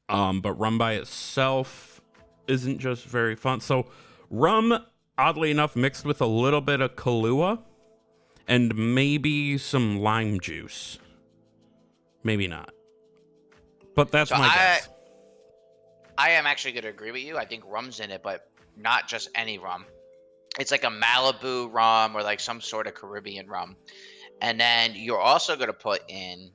But rum by itself isn't just very fun. So rum, oddly enough, mixed with a little bit of Kahlua and maybe some lime juice. Maybe not. But that's my guess. I am actually going to agree with you. I think rum's in it, but not just any rum. It's like a Malibu rum or like some sort of Caribbean rum. And then you're also going to put in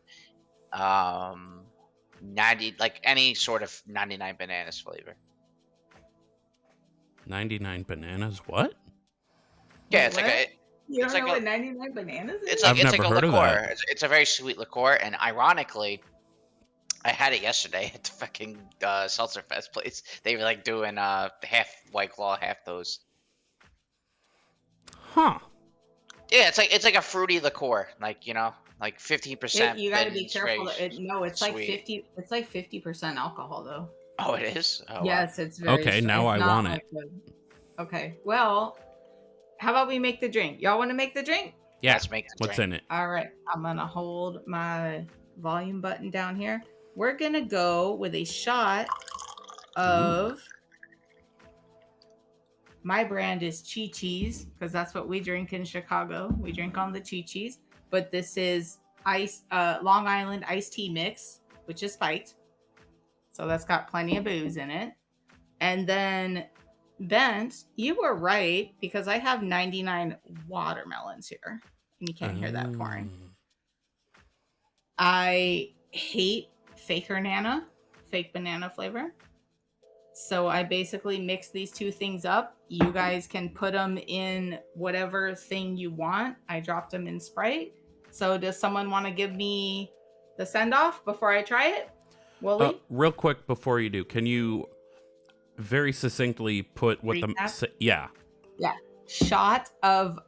90, like any sort of 99 bananas flavor. 99 bananas? What? Yeah, it's what? like a... You it's don't know like what 99 bananas is? It's like I've it's never like a heard of liqueur. that. It's a very sweet liqueur, and ironically, I had it yesterday at the fucking Seltzer Fest place. They were like doing half White Claw, half those. Huh. Yeah, it's like a fruity liqueur, like like 15%. You got to be it's careful. very It's like sweet. 50. It's like 50% alcohol, though. Oh, it is. Oh, wow. Yes, it's very. Okay, now it's I not want it. Okay, well, how about we make the drink? Y'all want to make the drink? Yeah. Let's make the What's drink. in it? All right, I'm gonna hold my volume button down here. We're gonna go with a shot of. My brand is Chi-Chi's because that's what we drink in Chicago. We drink on the Chi-Chi's, but this is Long Island iced tea mix, which is spiked. So that's got plenty of booze in it. And then, Bent, you were right because I have 99 watermelons here. And you can't hear that pouring. I hate fake banana flavor. So I basically mix these two things up. You guys can put them in whatever thing you want. I dropped them in Sprite. So does someone want to give me the send-off before I try it? Wooly? Real quick before you do, can you very succinctly put what Recap? Yeah. Shot of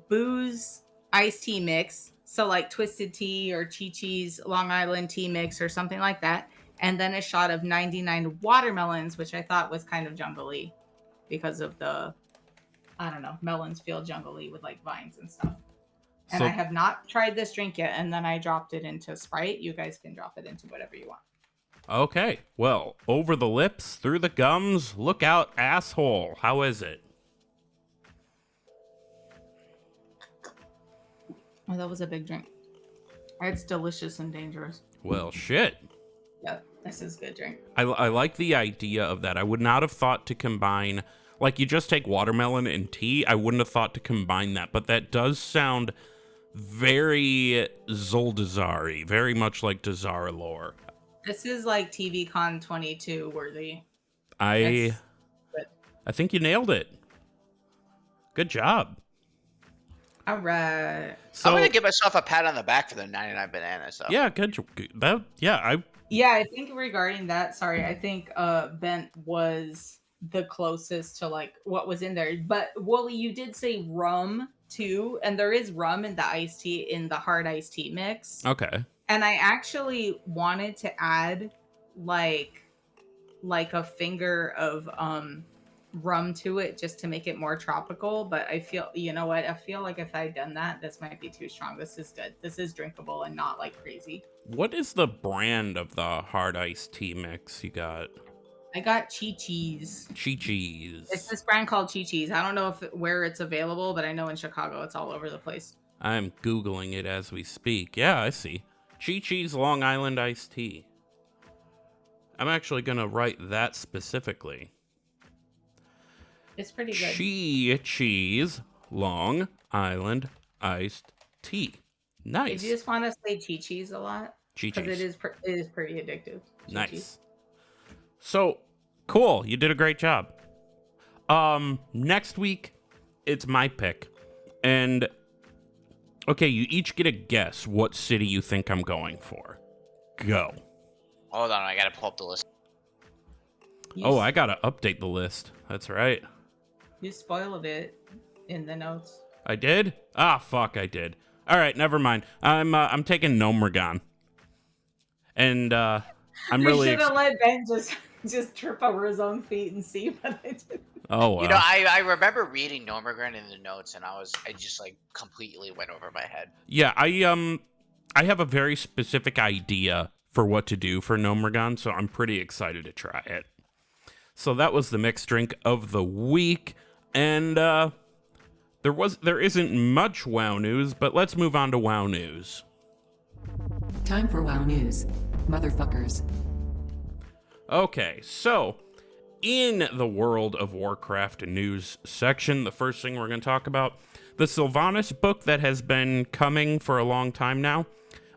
booze iced tea mix. So like Twisted Tea or Chi-Chi's Long Island tea mix or something like that. And then a shot of 99 watermelons, which I thought was kind of jungle-y because of the, I don't know, melons feel jungle-y with like vines and stuff. And So- I have not tried this drink yet. And then I dropped it into Sprite. You guys can drop it into whatever you want. Okay. Well, over the lips, through the gums, look out, asshole. How is it? Oh, that was a big drink. It's delicious and dangerous. Well, shit. Yep, this is good drink. I like the idea of that. I would not have thought to combine Like, you just take watermelon and tea. I wouldn't have thought to combine that, but that does sound very Zuldazari, very much like Dazar'alor. This is like TVCon 22 worthy. I Good. think you nailed it. Good job. All right. So, I'm gonna give myself a pat on the back for the 99 bananas, though. yeah, good. Yeah, I think regarding that, sorry, I think Bent was the closest to like what was in there. But Wooly, you did say rum too, and there is rum in the iced tea in the hard iced tea mix. Okay. And I actually wanted to add like a finger of rum to it just to make it more tropical, but I feel, you know what, I feel like if I had done that, this might be too strong. This is good. This is drinkable and not like crazy. What is the brand of the hard iced tea mix you got? I got Chi-Chi's. Chi-Chi's. It's this brand called Chi-Chi's. I don't know where it's available, but I know in Chicago it's all over the place. I'm Googling it as we speak. Yeah, I see. Chi-Chi's Long Island iced tea. I'm actually going to write that specifically. It's pretty good. Chi-Chi's Long Island iced tea. Nice. If you just want to say Chi-Chi's a lot, because Chi-Chi's. it is pretty addictive. Chi-Chi's. Nice. So, cool. You did a great job. Next week, it's my pick. And, okay, you each get a guess what city you think I'm going for. Go. Hold on, I gotta pull up the list. I gotta update the list. That's right. You spoiled it in the notes. I did? Ah, fuck, I did. All right, never mind. I'm taking Gnomeregan. And, I'm really... should have let Ben just trip over his own feet and see what I did. Oh, well. You know, I remember reading Gnomeregan in the notes, and I just like completely went over my head. Yeah, I have a very specific idea for what to do for Gnomeregan, so I'm pretty excited to try it. So that was the mixed drink of the week, and there isn't much WoW news, but let's move on to WoW news. Time for WoW news, motherfuckers. Okay, so in the World of Warcraft news section, the first thing we're going to talk about, the Sylvanas book that has been coming for a long time now.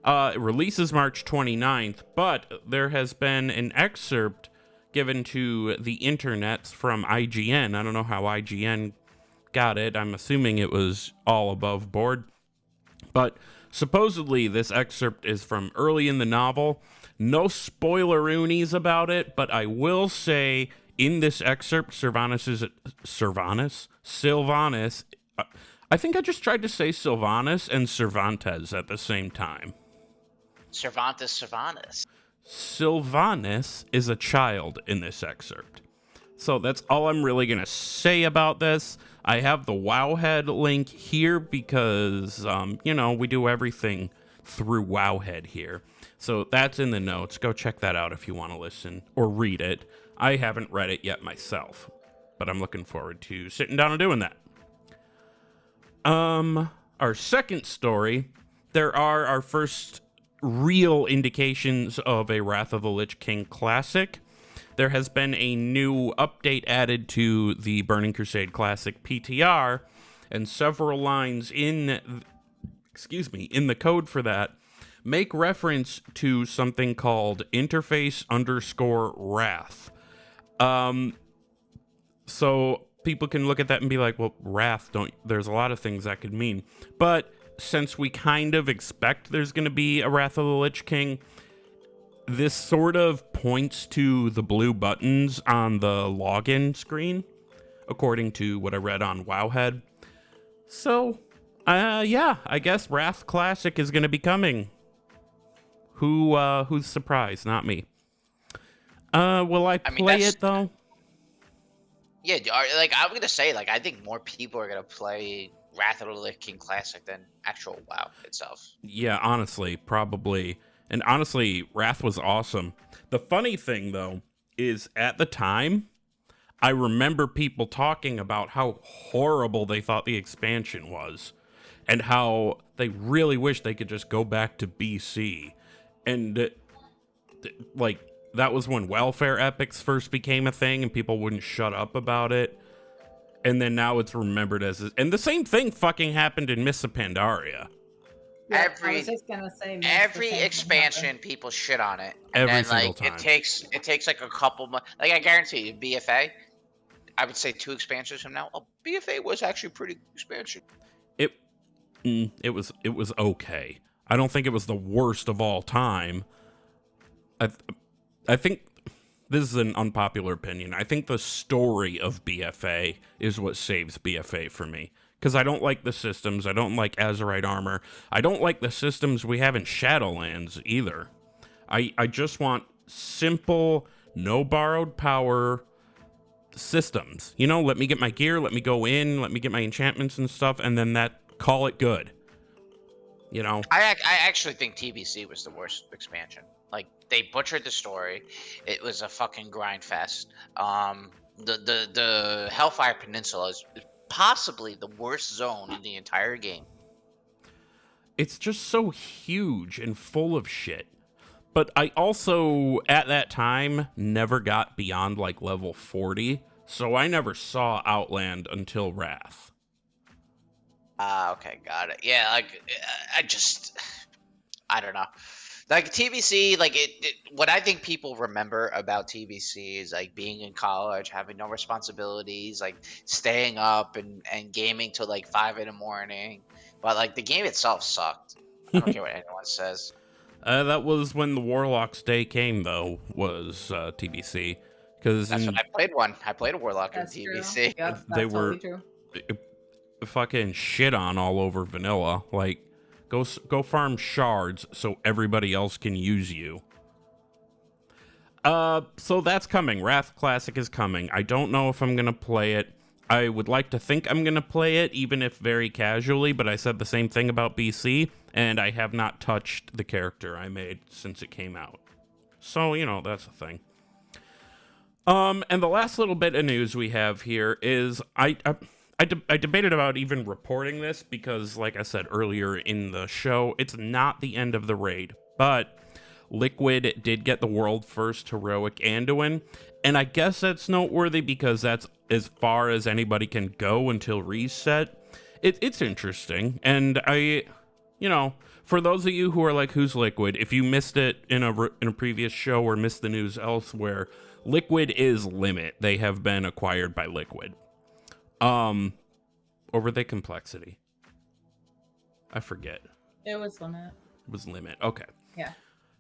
It releases March 29th, but there has been an excerpt given to the internets from IGN. I don't know how IGN got it. I'm assuming it was all above board. But supposedly this excerpt is from early in the novel. No spoiler-oonies about it, but I will say in this excerpt, Sylvanas, I think I just tried to say Sylvanas and Cervantes at the same time. Sylvanas. Sylvanas is a child in this excerpt. So that's all I'm really going to say about this. I have the Wowhead link here because, we do everything through Wowhead here. So that's in the notes. Go check that out if you want to listen or read it. I haven't read it yet myself, but I'm looking forward to sitting down and doing that. Our second story, there are our first real indications of a Wrath of the Lich King Classic. There has been a new update added to the Burning Crusade Classic PTR, and several lines in the code for that make reference to something called interface_wrath. So people can look at that and be like, well, wrath, there's a lot of things that could mean. But since we kind of expect there's going to be a Wrath of the Lich King, this sort of points to the blue buttons on the login screen, according to what I read on Wowhead. So, I guess Wrath Classic is going to be coming. Who's surprised? Not me. Will I play it, though? Yeah, I'm going to say, I think more people are going to play Wrath of the Lich King Classic than actual WoW itself. Yeah, honestly, probably. And honestly, Wrath was awesome. The funny thing, though, is at the time, I remember people talking about how horrible they thought the expansion was, and how they really wish they could just go back to BC. And, that was when welfare epics first became a thing, and people wouldn't shut up about it. And then now it's remembered as... And the same thing fucking happened in Mists of Pandaria. Yeah, I was just gonna say Every expansion, people shit on it, and Every then single like time. it takes like a couple months. Like I guarantee you, BFA, I would say 2 expansions from now. Oh, BFA was actually pretty good expansion. It was okay. I don't think it was the worst of all time. I think this is an unpopular opinion. I think the story of BFA is what saves BFA for me. Because I don't like the systems. I don't like Azerite armor. I don't like the systems we have in Shadowlands either. I just want simple, no borrowed power systems. You know, let me get my gear, let me go in, let me get my enchantments and stuff, and then call it good. You know? I actually think TBC was the worst expansion. Like, they butchered the story. It was a fucking grind fest. The Hellfire Peninsula is possibly the worst zone in the entire game. It's just so huge and full of shit. But I also, at that time, never got beyond like level 40, so I never saw Outland until Wrath. Okay, got it. Yeah, like, I don't know. Like, TBC, like, what I think people remember about TBC is, like, being in college, having no responsibilities, like, staying up and gaming till, like, 5 in the morning. But, like, the game itself sucked. I don't care what anyone says. That was when the Warlock's Day came, though, was TBC. Because That's when I played one. I played a Warlock in TBC. Yep, they that's were totally true. fucking shit on all over vanilla. Like, go farm shards so everybody else can use you. So that's coming. Wrath Classic is coming. I don't know if I'm gonna play it. I would like to think I'm gonna play it, even if very casually, but I said the same thing about BC, and I have not touched the character I made since it came out. So, you know, that's a thing. And the last little bit of news we have here is I debated about even reporting this because, like I said earlier in the show, it's not the end of the raid, but Liquid did get the world first heroic Anduin, and I guess that's noteworthy because that's as far as anybody can go until reset. It's interesting, and for those of you who are like, who's Liquid? If you missed it in a previous show or missed the news elsewhere, Liquid is Limit. They have been acquired by Liquid. Or were they Complexity? I forget. It was Limit. It was Limit. Okay. Yeah.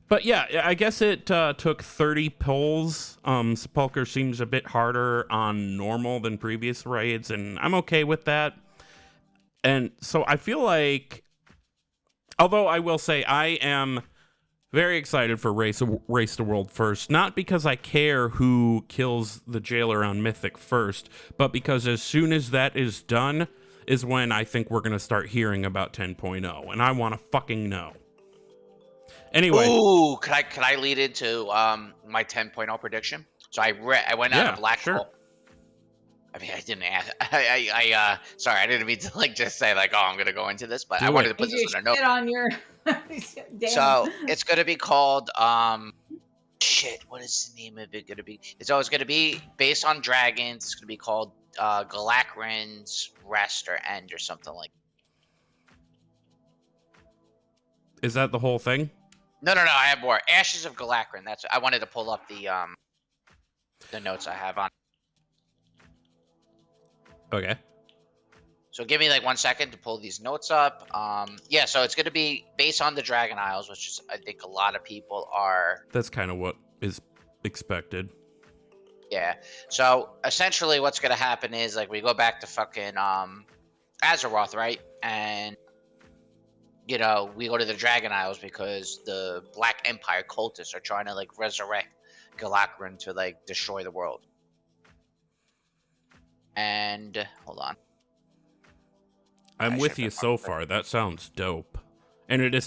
But yeah, I guess it took 30 pulls. Sepulcher seems a bit harder on normal than previous raids, and I'm okay with that. And so I feel like, although I will say I am very excited for Race the World first, not because I care who kills the jailer on Mythic first, but because as soon as that is done is when I think we're going to start hearing about 10.0, and I want to fucking know. Anyway. Ooh, could I lead into my 10.0 prediction? So I went out of Black Hole. I mean, I didn't ask. Sorry, I didn't mean to like just say like, oh, I'm gonna go into this, but I wanted to put this in a note. On your... So it's gonna be called what is the name of it gonna be? It's always gonna be based on dragons. It's gonna be called Galakran's Rest or End or something like. Is that the whole thing? No, I have more. Ashes of Galakran. That's. I wanted to pull up the notes I have on. Okay. So give me like 1 second to pull these notes up. Yeah, so it's gonna be based on the Dragon Isles, which is I think a lot of people are. That's kind of what is expected. Yeah. So essentially, what's gonna happen is like we go back to fucking Azeroth, right? And you know, we go to the Dragon Isles because the Black Empire cultists are trying to like resurrect Galakran to like destroy the world. And hold on. I'm with you so far. That sounds dope. And it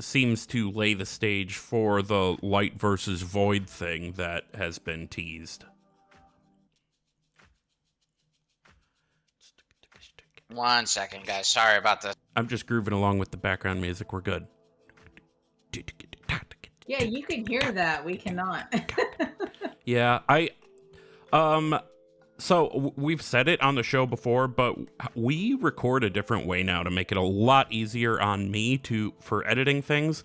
seems to lay the stage for the light versus void thing that has been teased. 1 second, guys. Sorry about this. I'm just grooving along with the background music. We're good. Yeah, you can hear that. We cannot. Yeah, we've said it on the show before, but we record a different way now to make it a lot easier on me for editing things,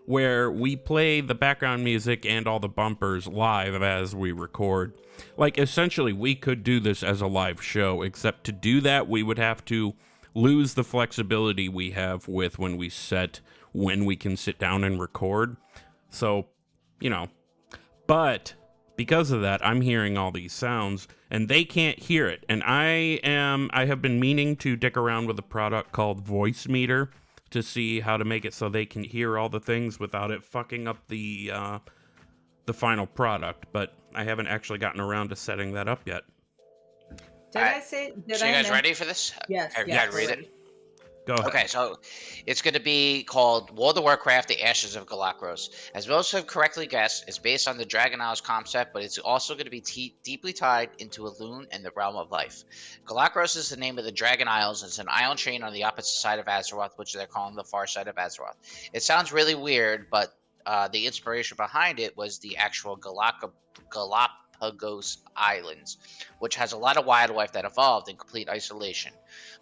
where we play the background music and all the bumpers live as we record. Like, essentially, we could do this as a live show, except to do that, we would have to lose the flexibility we have with when we can sit down and record. So, but because of that, I'm hearing all these sounds, and they can't hear it. And I have been meaning to dick around with a product called Voice Meter to see how to make it so they can hear all the things without it fucking up the final product. But I haven't actually gotten around to setting that up yet. Did I you guys ready for this? Yes. You guys read it? Go ahead. Okay, so it's going to be called World of Warcraft: The Ashes of Galakros. As most have correctly guessed, it's based on the Dragon Isles concept, but it's also going to be deeply tied into Elune and the Realm of Life. Galakros is the name of the Dragon Isles. It's an island chain on the opposite side of Azeroth, which they're calling the far side of Azeroth. It sounds really weird, but the inspiration behind it was the actual Galapagos Islands, which has a lot of wildlife that evolved in complete isolation.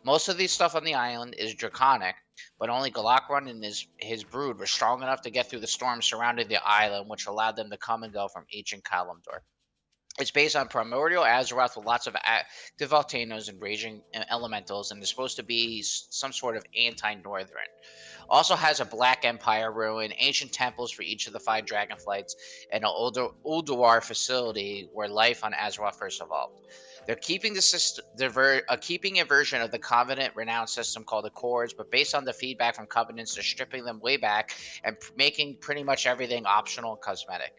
Most of the stuff on the island is draconic, but only Galakron and his brood were strong enough to get through the storm surrounding the island, which allowed them to come and go from ancient Kalimdor. It's based on primordial Azeroth with lots of active volcanoes and raging elementals, and is supposed to be some sort of anti-northern. Also has a Black Empire ruin, ancient temples for each of the 5 dragonflights, and an Ulduar facility where life on Azeroth first evolved. They're keeping the system. They're keeping a version of the Covenant renowned system called Accords, but based on the feedback from Covenants, they're stripping them way back and making pretty much everything optional and cosmetic.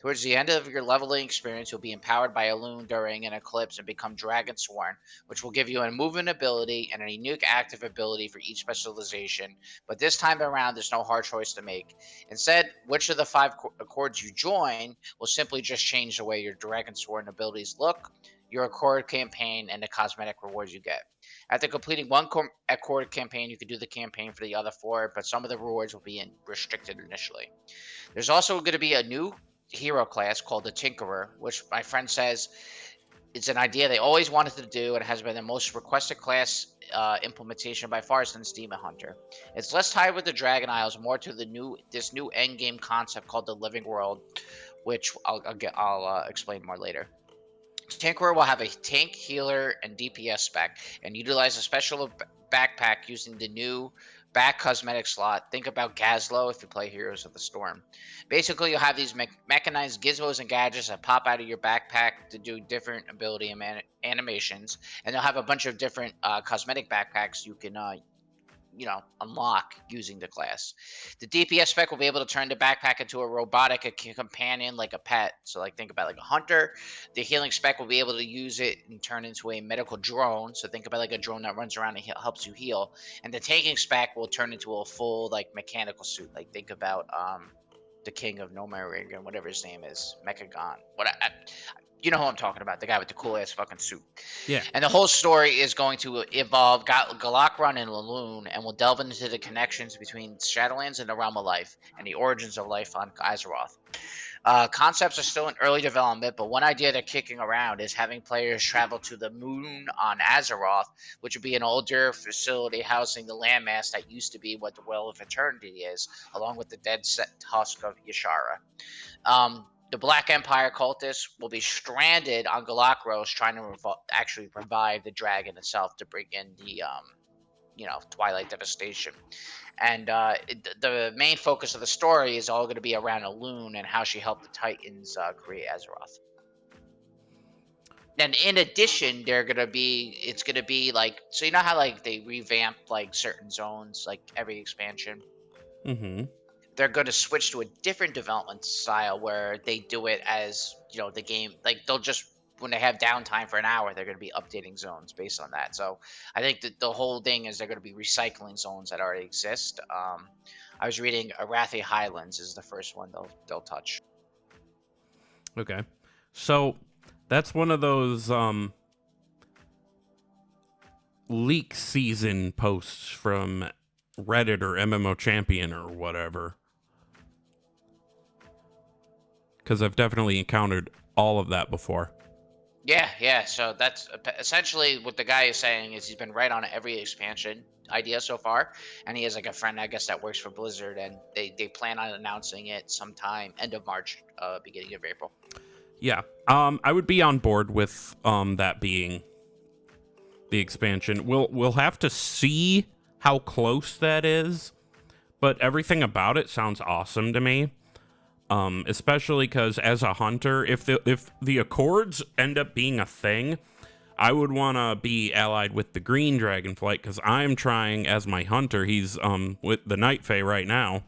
Towards the end of your leveling experience, you'll be empowered by Elune during an eclipse and become Dragonsworn, which will give you a movement ability and a unique active ability for each specialization. But this time around, there's no hard choice to make. Instead, which of the 5 accords you join will simply just change the way your Dragonsworn abilities look, your Accord campaign, and the cosmetic rewards you get. After completing one Accord campaign, you can do the campaign for the other 4, but some of the rewards will be restricted initially. There's also going to be a new hero class called the Tinkerer, which my friend says it's an idea they always wanted to do and has been the most requested class implementation by far since Demon Hunter. It's less tied with the Dragon Isles, more to this new endgame concept called the Living World, which I'll explain more later. Tinkerer will have a tank, healer, and DPS spec, and utilize a special backpack using the new back cosmetic slot. Think about Gazlowe if you play Heroes of the Storm. Basically, you'll have these mechanized gizmos and gadgets that pop out of your backpack to do different ability and animations, and they'll have a bunch of different cosmetic backpacks you can unlock using the class. The DPS spec will be able to turn the backpack into a robotic companion like a pet. So think about like a hunter. The healing spec will be able to use it and turn into a medical drone. So think about like a drone that runs around and helps you heal. And the tanking spec will turn into a full mechanical suit. Think about the king of Gnomeregan, whatever his name is, Mechagon. You know who I'm talking about, the guy with the cool ass fucking suit. Yeah. And the whole story is going to involve Galakron and Elune, and will delve into the connections between Shadowlands and the Realm of Life, and the origins of life on Azeroth. Concepts are still in early development, but one idea they're kicking around is having players travel to the moon on Azeroth, which would be an older facility housing the landmass that used to be what the Well of Eternity is, along with the dead husk of Yashara. The Black Empire cultists will be stranded on Galakros, trying to actually revive the dragon itself to bring in the, Twilight Devastation. And the main focus of the story is all going to be around Elune and how she helped the Titans create Azeroth. And in addition, it's going to be so you know how they revamp certain zones every expansion? Mm-hmm. They're going to switch to a different development style where they do it as the game they'll just, when they have downtime for an hour, they're going to be updating zones based on that. So I think that the whole thing is they're going to be recycling zones that already exist. I was reading Arathi Highlands is the first one they'll touch. Okay, so that's one of those leak season posts from Reddit or MMO Champion or whatever, because I've definitely encountered all of that before. Yeah. So that's essentially what the guy is saying is he's been right on every expansion idea so far, and he has like a friend I guess that works for Blizzard, and they plan on announcing it sometime end of March, beginning of April. Yeah. I would be on board with that being the expansion. We'll have to see how close that is, but everything about it sounds awesome to me. Especially because as a hunter, if the Accords end up being a thing, I would want to be allied with the Green Dragonflight because I'm trying as my hunter. He's with the Night Fae right now,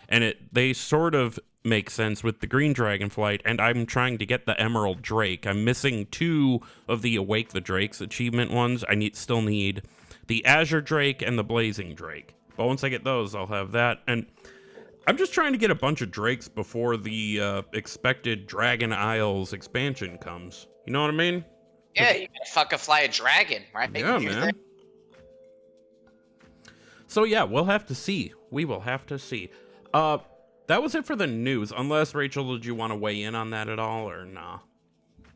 and they sort of make sense with the Green Dragonflight, and I'm trying to get the Emerald Drake. I'm missing 2 of the Awake the Drakes achievement ones. I still need the Azure Drake and the Blazing Drake. But once I get those, I'll have that. And I'm just trying to get a bunch of drakes before the expected Dragon Isles expansion comes. You know what I mean? Yeah, you can fucking fly a dragon, right? Yeah, man. So yeah, we'll have to see. We will have to see. That was it for the news. Unless, Rachel, did you want to weigh in on that at all, or nah?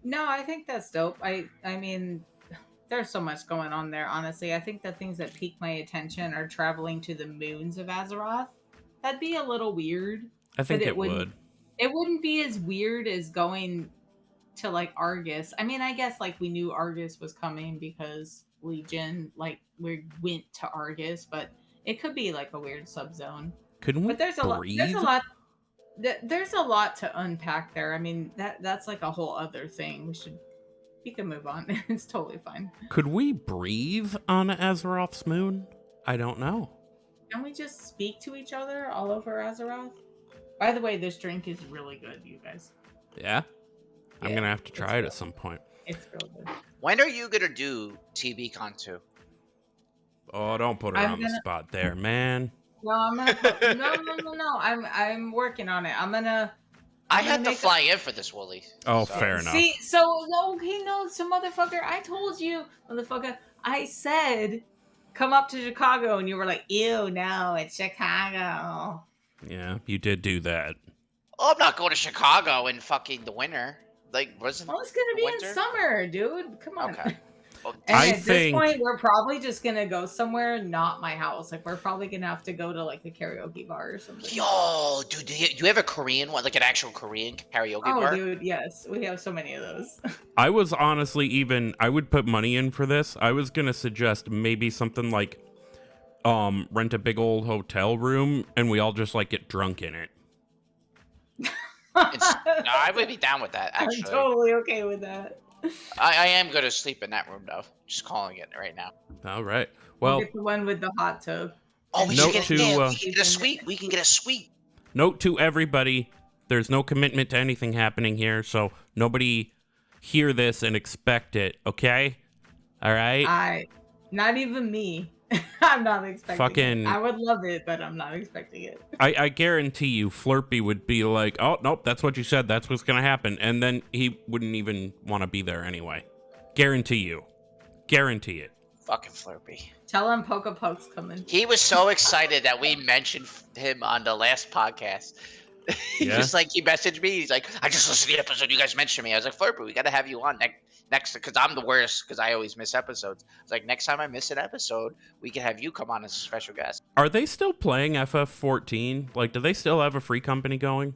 No, I think that's dope. I mean, there's so much going on there, honestly. I think the things that pique my attention are traveling to the moons of Azeroth. That'd be a little weird. I think but it would. It wouldn't be as weird as going to like Argus. I mean, I guess like we knew Argus was coming because Legion, like we went to Argus, but it could be like a weird subzone. Couldn't we? But there's a lot. There's a lot to unpack there. I mean, that's like a whole other thing. We can move on. It's totally fine. Could we breathe on Azeroth's moon? I don't know. Can we just speak to each other all over Azeroth? By the way, this drink is really good, you guys. Yeah? I'm going to have to try it at some point. It's real good. When are you going to do TBCon 2? Oh, don't put her on the spot there, man. No, I'm going to No. I'm working on it. I had to fly in for this, Wooly. Oh, so. Fair enough. See, so motherfucker, I told you, motherfucker, I said come up to Chicago, and you were like, ew, no, it's Chicago. Yeah, you did do that. Oh, I'm not going to Chicago in fucking the winter. Like, wasn't it's gonna be winter? In summer, dude. Come on. Okay. And this point, we're probably just gonna go somewhere not my house. Like, we're probably gonna have to go to like the karaoke bar or something. Yo, dude, do you have a Korean one, like an actual Korean karaoke bar? Oh, dude, yes, we have so many of those. I was honestly I would put money in for this. I was gonna suggest maybe something like, rent a big old hotel room and we all just like get drunk in it. I would be down with that. Actually, I'm totally okay with that. I am going to sleep in that room, though. Just calling it right now. All right. Well, we'll get the one with the hot tub. Oh, we can get a suite. We can get a suite. Note to everybody, there's no commitment to anything happening here, so nobody hear this and expect it, okay? All right? Not even me. I'm not expecting it. I would love it, but I'm not expecting it. I guarantee you Flurpy would be like, oh, nope, that's what you said. That's what's going to happen. And then he wouldn't even want to be there anyway. Guarantee you. Guarantee it. Fucking Flurpy. Tell him Pokepoke's coming. He was so excited that we mentioned him on the last podcast. He messaged me. He's like, I just listened to the episode. You guys mentioned me. I was like, Flurpy, we got to have you on next, because I'm the worst, because I always miss episodes. It's like, next time I miss an episode, we can have you come on as a special guest. Are they still playing FF14? Like, do they still have a free company going?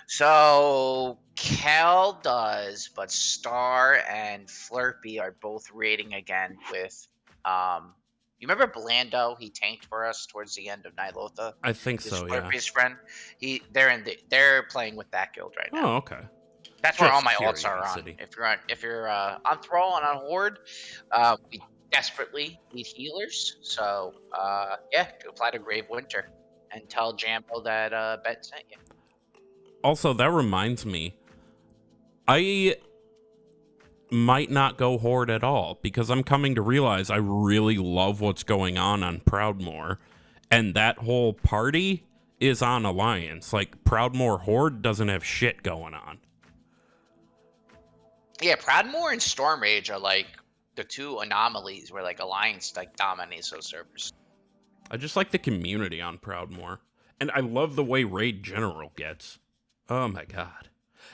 So Cal does, but Star and Flurpy are both raiding again with you remember Blando? He tanked for us towards the end of Nilotha. I think so, yeah. Flurpy's friend. They're playing with that guild right now. Oh, okay. That's where all my alts are on. If you're on Thrall and on Horde, we desperately need healers. So apply to Grave Winter and tell Jambo that Bet sent you. Also, that reminds me, I might not go Horde at all because I'm coming to realize I really love what's going on Proudmoore, and that whole party is on Alliance. Like, Proudmoore Horde doesn't have shit going on. Yeah, Proudmoore and Stormrage are like the two anomalies where like Alliance like dominates those servers. I just like the community on Proudmoore, and I love the way Raid General gets. Oh my god.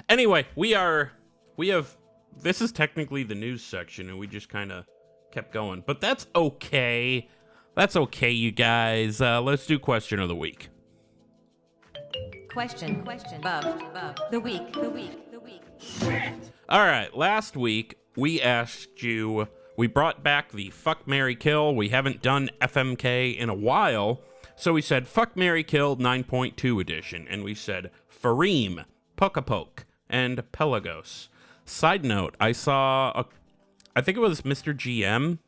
Anyway, we have this is technically the news section, and we just kind of kept going. But that's okay. That's okay, you guys. Let's do question of the week. Question. Above. The week. All right, last week we asked you, we brought back the Fuck, Marry, Kill. We haven't done FMK in a while, so we said Fuck, Marry, Kill 9.2 edition, and we said Fareem, Pokepoke, and Pelagos. Side note, I saw, I think it was Mr. GM,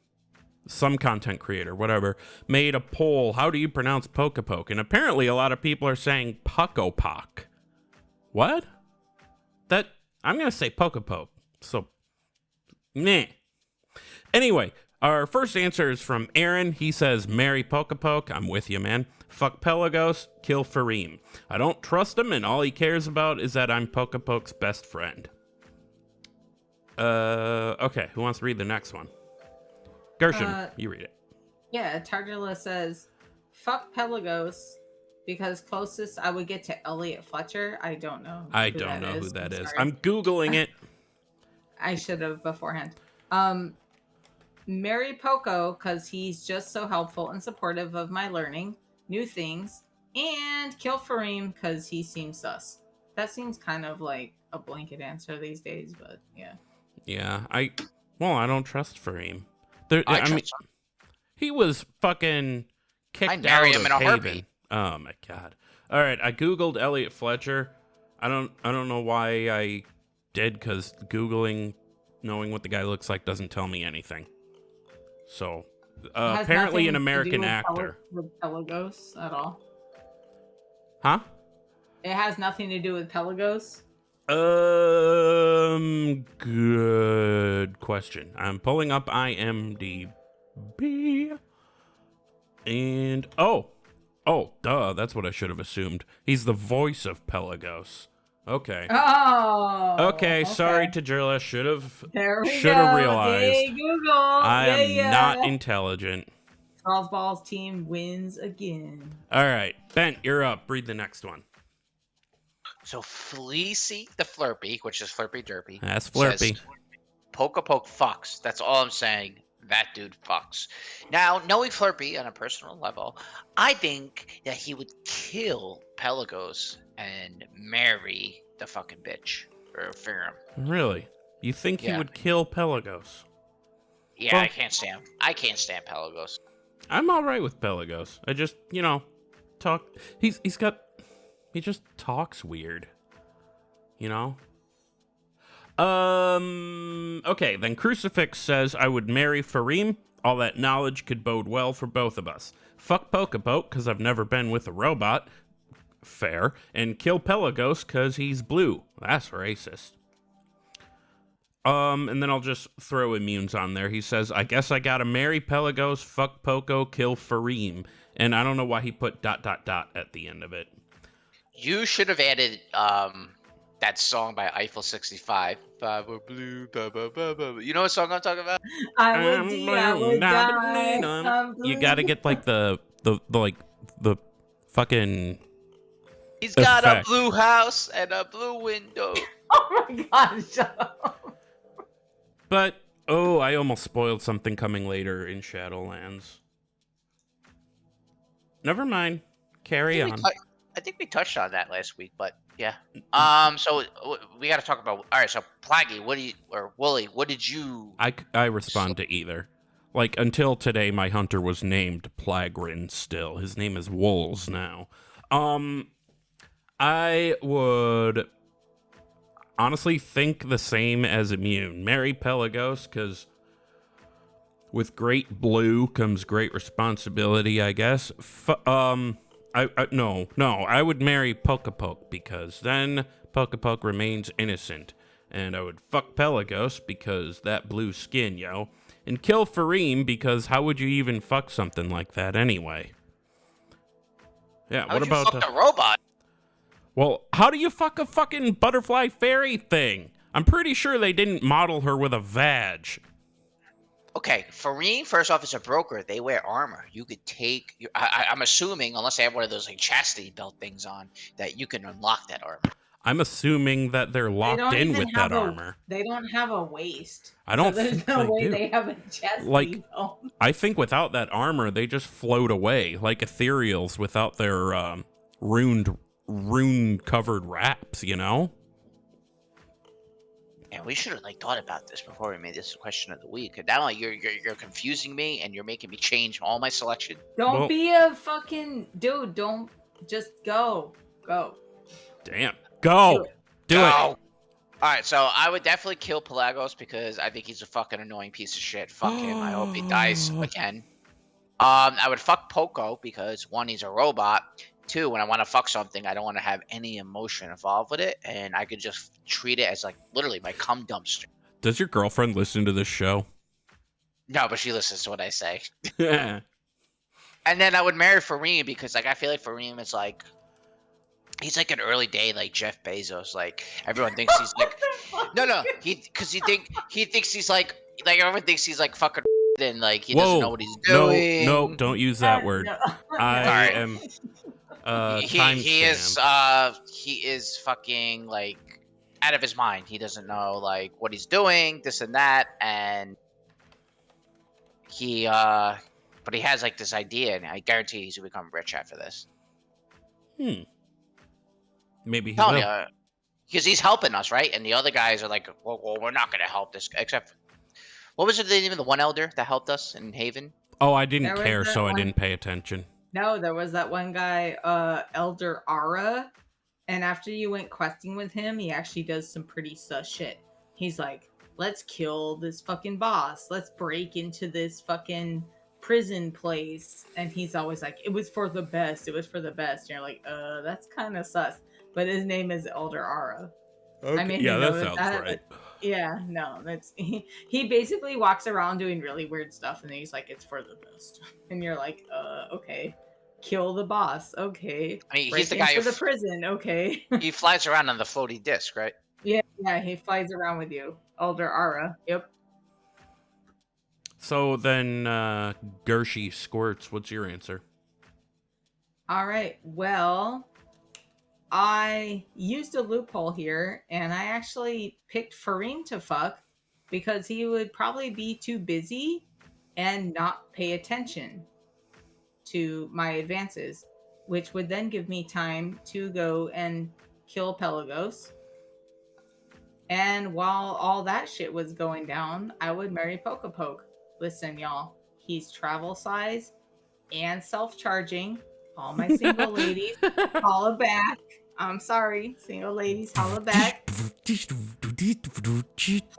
some content creator, whatever, made a poll, how do you pronounce Pokepoke? And apparently a lot of people are saying Pokopok. What? I'm going to say Pokepoke. So, meh. Anyway, our first answer is from Aaron. He says, marry Pokepoke. I'm with you, man. Fuck Pelagos, kill Fareem. I don't trust him, and all he cares about is that I'm Pokepoke's best friend. Okay, who wants to read the next one? Gershom, you read it. Yeah, Targula says, fuck Pelagos, because closest I would get to Elliot Fletcher. I don't know. I don't know who that is. I'm Googling it. I should have beforehand. Marry Poco, because he's just so helpful and supportive of my learning new things. And kill Fareem, because he seems sus. That seems kind of like a blanket answer these days, but yeah. Yeah, I don't trust Fareem. I mean, he was fucking kicked out of Haven. Heartbeat. Oh my god! All right, I googled Elliot Fletcher. I don't know why I did, because googling, knowing what the guy looks like, doesn't tell me anything. So apparently, an American actor. With Pelagos at all? Huh? It has nothing to do with Pelagos. Good question. I'm pulling up IMDb. And oh, duh, that's what I should have assumed. He's the voice of Pelagos. Okay. Oh. Okay, sorry, Tajirla. Should have realized. Yay, Google. I am not intelligent. Thrall's Balls team wins again. All right, Bent, you're up. Read the next one. So Fleecy the Flurpy, which is Flurpy Derpy. That's Flurpy. Pokepoke fucks. That's all I'm saying. That dude fucks. Now, knowing Flurpy on a personal level, I think that he would kill Pelagos and marry the fucking bitch or Fareem. Really? You think he would kill Pelagos? Yeah, well, I can't stand Pelagos. I'm all right with Pelagos. I just, talk. He just talks weird. Okay, then Crucifix says, I would marry Fareem. All that knowledge could bode well for both of us. Fuck Pokepoke, because I've never been with a robot. Fair. And kill Pelagos, because he's blue. That's racist. And then I'll just throw immunes on there. He says, I guess I gotta marry Pelagos, fuck Poco, kill Fareem. And I don't know why he put ... at the end of it. You should have added, that song by Eiffel 65. Baba blue, baba baba. You know what song I'm talking about? I would die. You gotta get like the fucking. He's got effect. a blue house and a blue window. Oh my god, shut up. But I almost spoiled something coming later in Shadowlands. Never mind. Carry on. I think we touched on that last week, but yeah. So we got to talk about. All right, so Plaggy, Wooly, what did you? I respond to either. Like, until today, my hunter was named Plagrin still. His name is Wolves now. I would honestly think the same as Immune. Marry Pelagos, because with great blue comes great responsibility, I guess. I would marry Pokepoke, because then Pokepoke remains innocent. And I would fuck Pelagos, because that blue skin, yo. And kill Fareem, because how would you even fuck something like that anyway? Yeah, how what about fuck a robot? Well, how do you fuck a fucking butterfly fairy thing? I'm pretty sure they didn't model her with a vag. Okay, Fareem, first off, is a broker. They wear armor. You could take... I'm assuming, unless they have one of those like chastity belt things on, that you can unlock that armor. I'm assuming that they're They locked don't in even with have that armor. They don't have a waist. I don't so there's think no they way do. they have a chest Like, depot. I think without that armor, they just float away like ethereals without their rune-covered wraps, you know? And we should have thought about this before we made this a question of the week. And now you're confusing me, and you're making me change all my selection. Don't Well- be a fucking dude. Don't just go. Damn. Go! Do it! All right, so I would definitely kill Pelagos because I think he's a fucking annoying piece of shit. Fuck him. I hope he dies again. I would fuck Poco because 1, he's a robot. 2, when I want to fuck something, I don't want to have any emotion involved with it, and I could just treat it as literally my cum dumpster. Does your girlfriend listen to this show? No, but she listens to what I say. Yeah. And then I would marry Fareem because I feel like Fareem is he's an early day Jeff Bezos. Everyone thinks he's no, he thinks he's everyone thinks he's fucking and he doesn't know what he's doing. No, don't use that word. No. I am he is fucking out of his mind. He doesn't know what he's doing, this and that, and he but he has this idea, and I guarantee he's gonna become rich after this. Maybe he will. Because he's helping us, right? And the other guys are well, we're not gonna help this, except what was the name of the one elder that helped us in Haven? Oh, I didn't There was care, that so I one- didn't pay attention. No, there was that one guy, Elder Ara, and after you went questing with him, he actually does some pretty sus shit. He's like, let's kill this fucking boss. Let's break into this fucking prison place. And he's always like, it was for the best. It was for the best. And you're like, that's kind of sus. But his name is Elder Ara. Okay. I mean, Yeah, you that know sounds that, right. Yeah, no, that's he basically walks around doing really weird stuff, and then he's like, "It's for the best," and you're like, okay, kill the boss, okay." I mean, Break he's the guy into who the prison, okay. he flies around on the floaty disc, right? yeah, he flies around with you, Elder Ara. Yep. So then, Gershie Squirts, what's your answer? All right. Well, I used a loophole here, and I actually picked Fareem to fuck because he would probably be too busy and not pay attention to my advances, which would then give me time to go and kill Pelagos. And while all that shit was going down, I would marry Pokepoke. Listen, y'all, he's travel size and self-charging. All my single ladies, holla back. I'm sorry, single ladies, holla back. That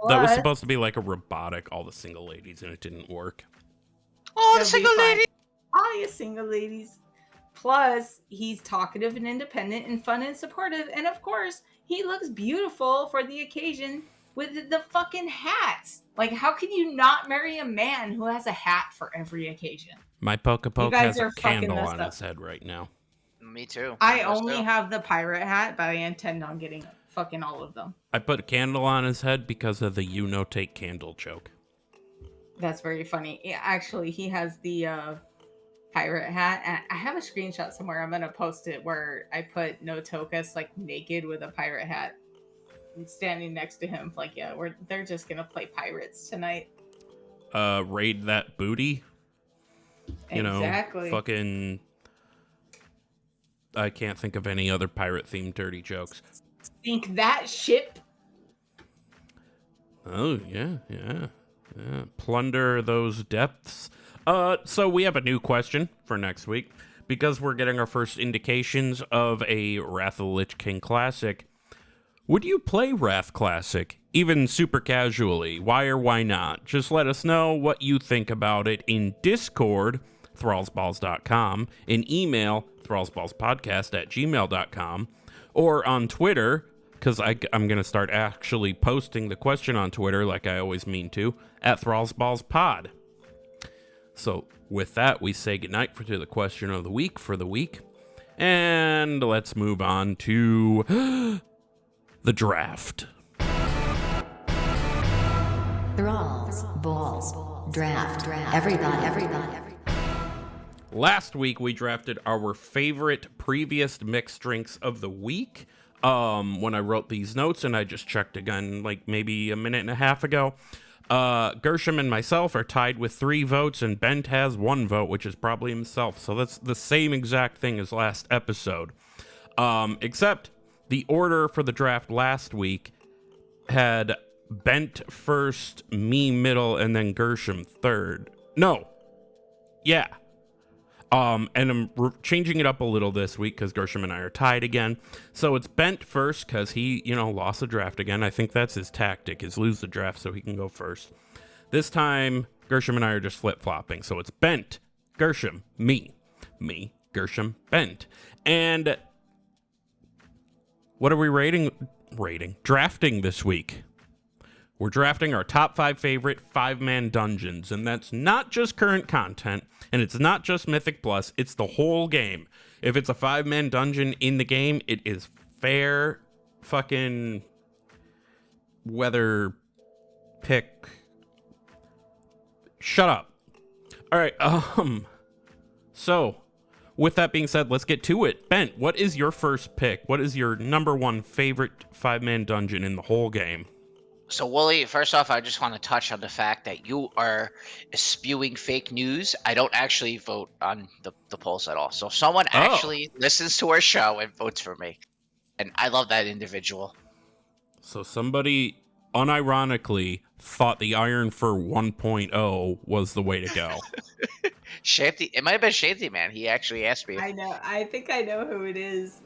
was supposed to be like a robotic, all the single ladies, and it didn't work. Oh, the It'll be single fine. lady. All you single ladies. Plus, he's talkative and independent and fun and supportive. And of course, he looks beautiful for the occasion with the fucking hats. Like, how can you not marry a man who has a hat for every occasion? My You Pokepoke guys has a are fucking candle messed on up. his head right now. Me too. I Us only too. have the pirate hat, but I intend on getting fucking all of them. I put a candle on his head because of the take candle joke. That's very funny. Yeah, actually, he has the pirate hat. And I have a screenshot somewhere. I'm gonna post it where I put Notokus naked with a pirate hat and standing next to him. They're just gonna play pirates tonight. Raid that booty. You Exactly. know, fucking. I can't think of any other pirate-themed dirty jokes. Think that ship. Oh, yeah. Plunder those depths. So we have a new question for next week. Because we're getting our first indications of a Wrath of the Lich King Classic. Would you play Wrath Classic, even super casually? Why or why not? Just let us know what you think about it in Discord, thrallsballs.com, in email, thrallsballspodcast@gmail.com, or on Twitter, because I'm going to start actually posting the question on Twitter like I always mean to, @thrallsballspod. So with that, we say goodnight to the question of the week for the week, and let's move on to the draft. Thralls, balls, draft, everybody. Last week, we drafted our favorite previous mixed drinks of the week. when I wrote these notes, and I just checked again like maybe a minute and a half ago. Gershom and myself are tied with 3 votes, and Bent has 1 vote, which is probably himself. So that's the same exact thing as last episode. Except the order for the draft last week had Bent first, me middle, and then Gershom third. No. Yeah. And I'm changing it up a little this week because Gershom and I are tied again. So it's Bent first because he, lost the draft again. I think that's his tactic, is lose the draft so he can go first. This time, Gershom and I are just flip-flopping. So it's Bent, Gershom, me, Gershom, Bent. And what are we drafting this week? We're drafting our top 5 favorite 5-man dungeons, and that's not just current content, and it's not just Mythic Plus, it's the whole game. If it's a 5-man dungeon in the game, it is fair fucking weather pick. Shut up. All right, so with that being said, let's get to it. Bent, what is your first pick? What is your number 1 favorite 5-man dungeon in the whole game? So, Wooly, first off, I just want to touch on the fact that you are spewing fake news. I don't actually vote on the polls at all. So someone actually listens to our show and votes for me. And I love that individual. So somebody unironically thought the Iron for 1.0 was the way to go. Shanty, it might have been Shanty Man. He actually asked me. I know. I think I know who it is.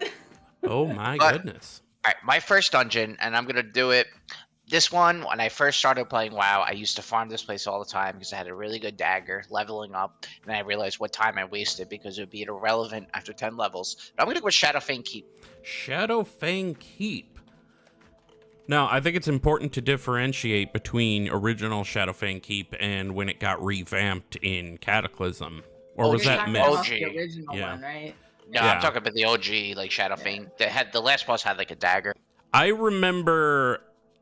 Oh my goodness. All right, my first dungeon, and I'm going to do it. This one, when I first started playing WoW, I used to farm this place all the time because I had a really good dagger, leveling up, and I realized what time I wasted because it would be irrelevant after 10 levels. But I'm going to go with Shadowfang Keep. Shadowfang Keep. Now, I think it's important to differentiate between original Shadowfang Keep and when it got revamped in Cataclysm. Or was that OG. Myth? The original one, right? No, Yeah. I'm talking about the OG, like Shadowfang. The last boss had like a dagger. I remember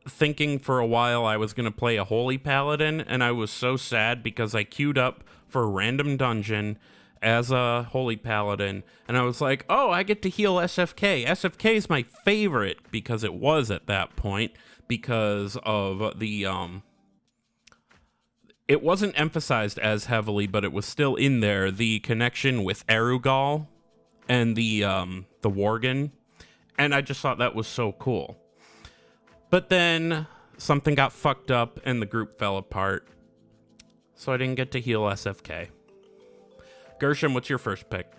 thinking for a while I was going to play a Holy Paladin, and I was so sad because I queued up for a random dungeon as a Holy Paladin, and I was like, oh, I get to heal SFK. SFK is my favorite because it was at that point, because of the, it wasn't emphasized as heavily, but it was still in there, the connection with Erugal and the Worgen, and I just thought that was so cool. But then something got fucked up and the group fell apart, so I didn't get to heal SFK. Gershom, what's your first pick?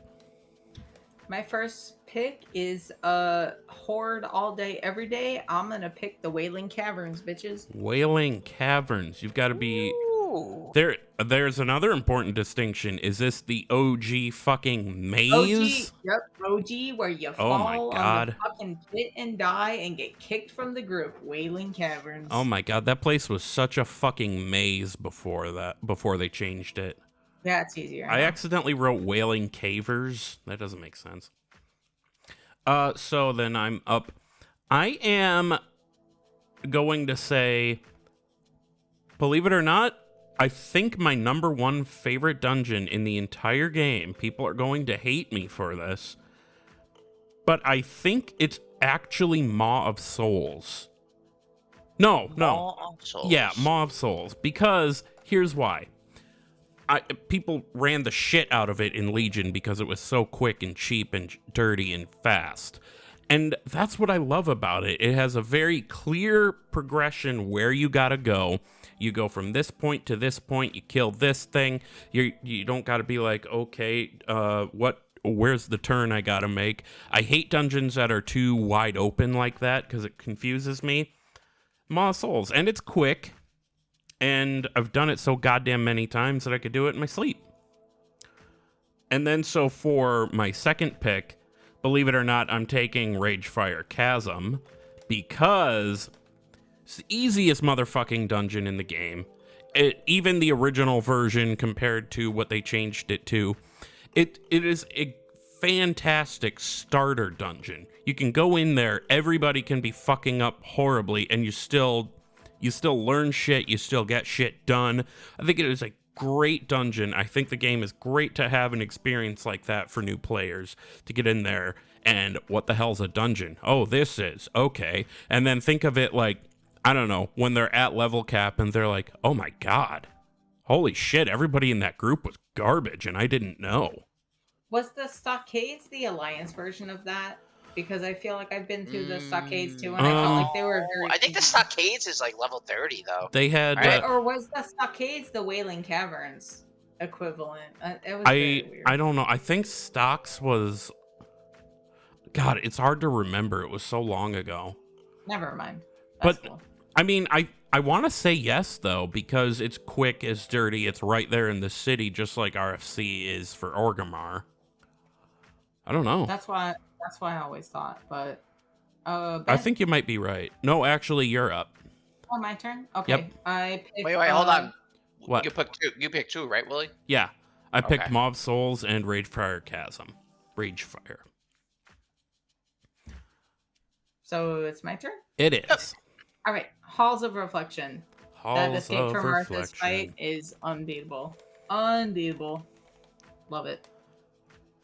My first pick is Horde all day, every day. I'm going to pick the Wailing Caverns, bitches. Wailing Caverns. You've got to be... Ooh. There's another important distinction. Is this the OG fucking maze? OG, yep, OG, where you Oh my fall God. on the fucking pit and die and get kicked from the group. Wailing Caverns. Oh my god, that place was such a fucking maze before they changed it. Yeah, it's easier. I accidentally wrote Wailing Cavers. That doesn't make sense. So then I'm up. I am going to say, believe it or not, I think my number 1 favorite dungeon in the entire game, people are going to hate me for this, but I think it's actually Maw of Souls. No. Maw of Souls. Yeah, Maw of Souls. Because here's why. People ran the shit out of it in Legion because it was so quick and cheap and dirty and fast. And that's what I love about it. It has a very clear progression where you gotta go. You go from this point to this point, you kill this thing. You don't gotta be like, okay, where's the turn I gotta make? I hate dungeons that are too wide open like that because it confuses me. Maw of Souls, and it's quick, and I've done it so goddamn many times that I could do it in my sleep. And then so for my second pick, believe it or not, I'm taking Ragefire Chasm because it's the easiest motherfucking dungeon in the game. Even the original version compared to what they changed it to, it is a fantastic starter dungeon. You can go in there, everybody can be fucking up horribly, and you still learn shit, you still get shit done. I think it is a great dungeon. I think the game is great to have an experience like that for new players, to get in there And what the hell's a dungeon? Oh, this is. Okay. And then think of it like, I don't know, when they're at level cap and they're like, oh my God, holy shit, everybody in that group was garbage and I didn't know. Was the Stockades the Alliance version of that? Because I feel like I've been through the Stockades too, and I felt like they were very. I think the easy. Stockades is like level 30 though. They had. Right? Or was the Stockades the Wailing Caverns equivalent? It was very weird. I don't know. I think Stocks was. God, it's hard to remember. It was so long ago. Never mind. That's But cool. I mean, I want to say yes though, because it's quick, it's dirty, it's right there in the city, just like RFC is for Orgrimmar. I don't know. That's why I always thought. But I think you might be right. No, actually, you're up. Oh, my turn. Okay. Yep. I picked, Wait, hold on. What? You picked two, right, Willie? Yeah, I picked Okay. Mauve Souls and Ragefire Chasm. Ragefire. So it's my turn. It is. All right. Halls of Reflection. That Halls escape of from Arthur's Reflection. fight is unbeatable. Unbeatable. Love it.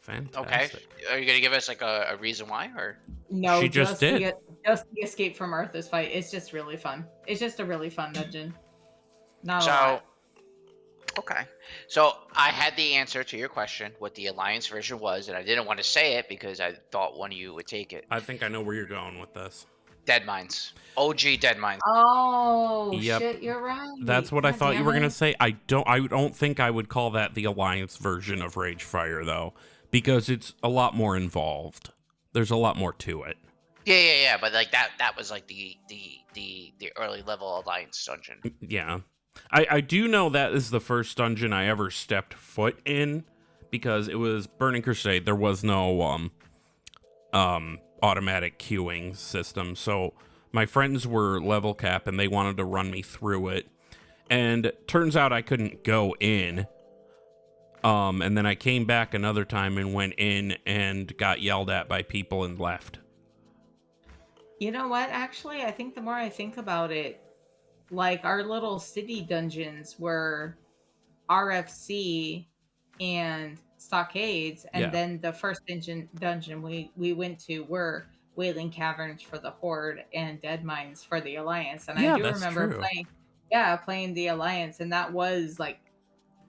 Fantastic. Okay. Are you gonna give us like a reason why, or? No, She just did. Just the escape from Arthur's fight. It's just really fun. It's just a really fun dungeon. Not a So, lot. okay. So I had the answer to your question, what the Alliance version was, and I didn't want to say it because I thought one of you would take it. I think I know where you're going with this. Deadmines. OG Deadmines. Oh Yep. shit, you're right. That's what I God thought you damn were gonna it. say. I don't think I would call that the Alliance version of Ragefire though, because it's a lot more involved. There's a lot more to it. Yeah. But like that was like the early level Alliance dungeon. Yeah. I do know that is the first dungeon I ever stepped foot in, because it was Burning Crusade. There was no automatic queuing system, so my friends were level cap and they wanted to run me through it, and turns out I couldn't go in. And then I came back another time and went in and got yelled at by people and left. You know what? Actually, I think the more I think about it, like our little city dungeons were RFC and Stockades, and Yeah. then the first dungeon we went to were Wailing Caverns for the Horde and Deadmines for the Alliance. And Yeah, I do that's remember true. playing the Alliance, and that was like,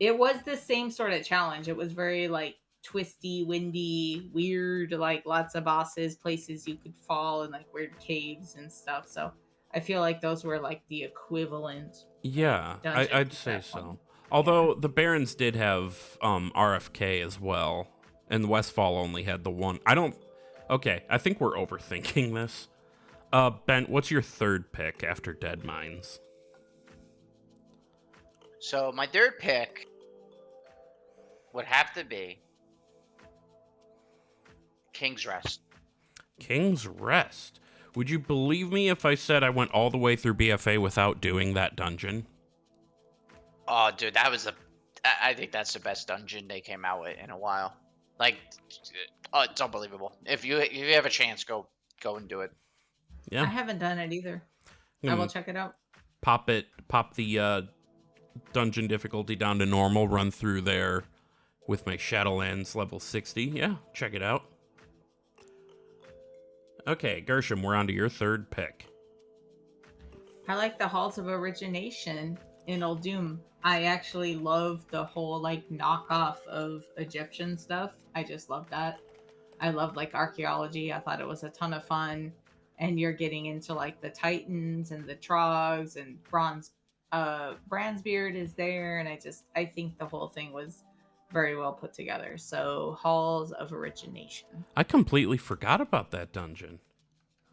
it was the same sort of challenge. It was very like twisty, windy, weird, like lots of bosses, places you could fall, and like weird caves and stuff. So I feel like those were like the equivalent. Yeah, dungeons I'd at say that so. point. Although the Barons did have RFK as well, and Westfall only had the one. Okay, I think we're overthinking this. Ben, what's your third pick after Deadmines? So my third pick would have to be King's Rest. King's Rest. Would you believe me if I said I went all the way through BFA without doing that dungeon? Oh, dude, I think that's the best dungeon they came out with in a while. Like, it's unbelievable. If you have a chance, go and do it. Yeah. I haven't done it either. I will check it out. Pop the dungeon difficulty down to normal, run through there with my Shadowlands level 60. Yeah, check it out. Okay, Gershom, we're on to your third pick. I like the Halls of Origination in Old Doom. I actually love the whole like knockoff of Egyptian stuff. I just love that. I love like archaeology. I thought it was a ton of fun. And you're getting into like the Titans and the Trogs, and Brandsbeard is there, and I think the whole thing was very well put together. So Halls of Origination. I completely forgot about that dungeon.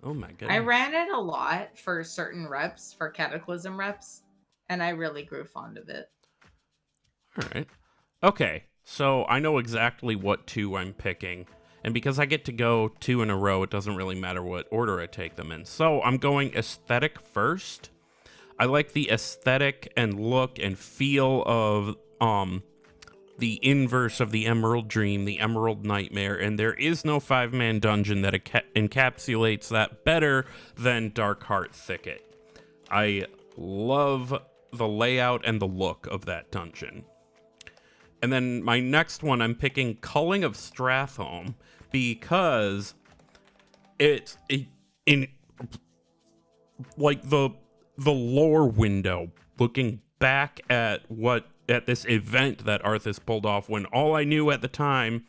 Oh my goodness. I ran it a lot for certain reps, for Cataclysm reps, and I really grew fond of it. All right. Okay, so I know exactly what two I'm picking. And because I get to go two in a row, it doesn't really matter what order I take them in. So I'm going aesthetic first. I like the aesthetic and look and feel of the inverse of the Emerald Dream, the Emerald Nightmare, and there is no 5-man dungeon that encapsulates that better than Darkheart Thicket. I love the layout and the look of that dungeon. And then my next one, I'm picking Culling of Stratholme, because in like the lore window, looking back at this event that Arthas pulled off, when all I knew at the time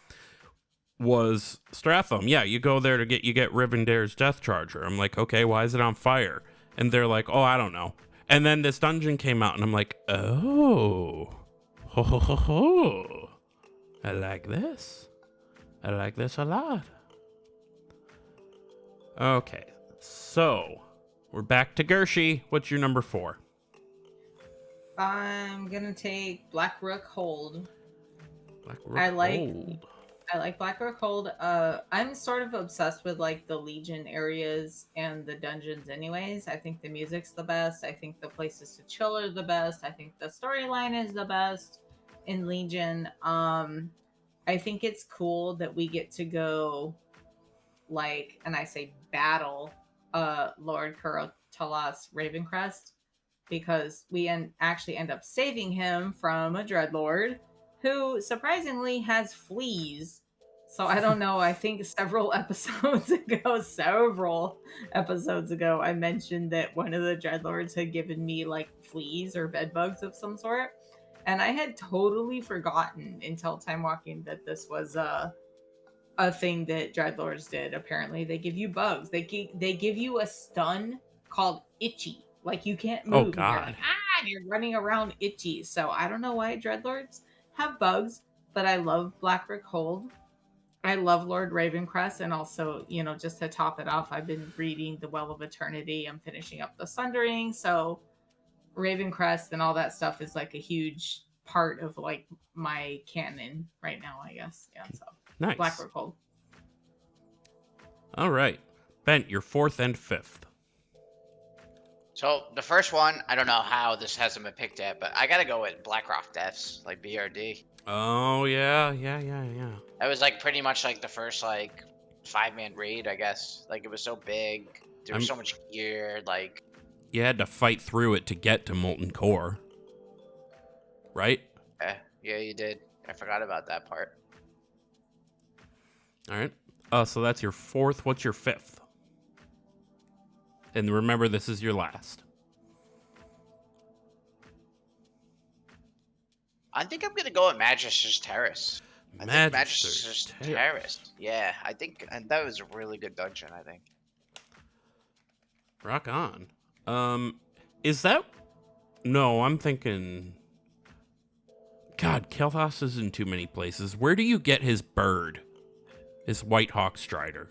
was Stratholme. Yeah, you go there to get Rivendare's Death Charger. I'm like, okay, why is it on fire? And they're like, oh, I don't know. And then this dungeon came out, and I'm like, oh, ho ho ho ho, I like this. I like this a lot. Okay, so we're back to Gershie. What's your number 4? I'm gonna take Blackrock Hold. Blackrock I like Hold. Blackrock Hold. I'm sort of obsessed with like the Legion areas and the dungeons anyways. I think the music's the best. I think the places to chill are the best. I think the storyline is the best in Legion. I think it's cool that we get to go like, and I say battle Lord Kuratalas Ravencrest, because we actually end up saving him from a Dreadlord who surprisingly has fleas. So I don't know, I think several episodes ago, I mentioned that one of the Dreadlords had given me like fleas or bed bugs of some sort. And I had totally forgotten until Time Walking that this was a thing that Dreadlords did. Apparently, they give you bugs. They give you a stun called Itchy. Like you can't move. Oh, And you're God. like, and you're running around itchy. So I don't know why Dreadlords have bugs, but I love Blackrock Hold. I love Lord Ravencrest, and also, just to top it off, I've been reading The Well of Eternity. I'm finishing up The Sundering, so Ravencrest and all that stuff is like a huge part of like my canon right now, I guess. Yeah, so Nice. Blackrock Hold. All right. Bent, your 4th and 5th. So the first one, I don't know how this hasn't been picked yet, but I gotta go with Blackrock Deaths, like BRD. Oh, yeah. That was like pretty much like the first like 5-man raid, I guess. Like it was so big, there was so much gear, like You had to fight through it to get to Molten Core. Right? yeah, you did. I forgot about that part. All right. So that's your 4th. What's your 5th? And remember, this is your last. I think I'm gonna go with Magister's Terrace. Magister's Terrace. Yeah, I think, and that was a really good dungeon, I think. Rock on. Is that... No, I'm thinking... God, Kel'Thas is in too many places. Where do you get his bird? His White Hawk Strider?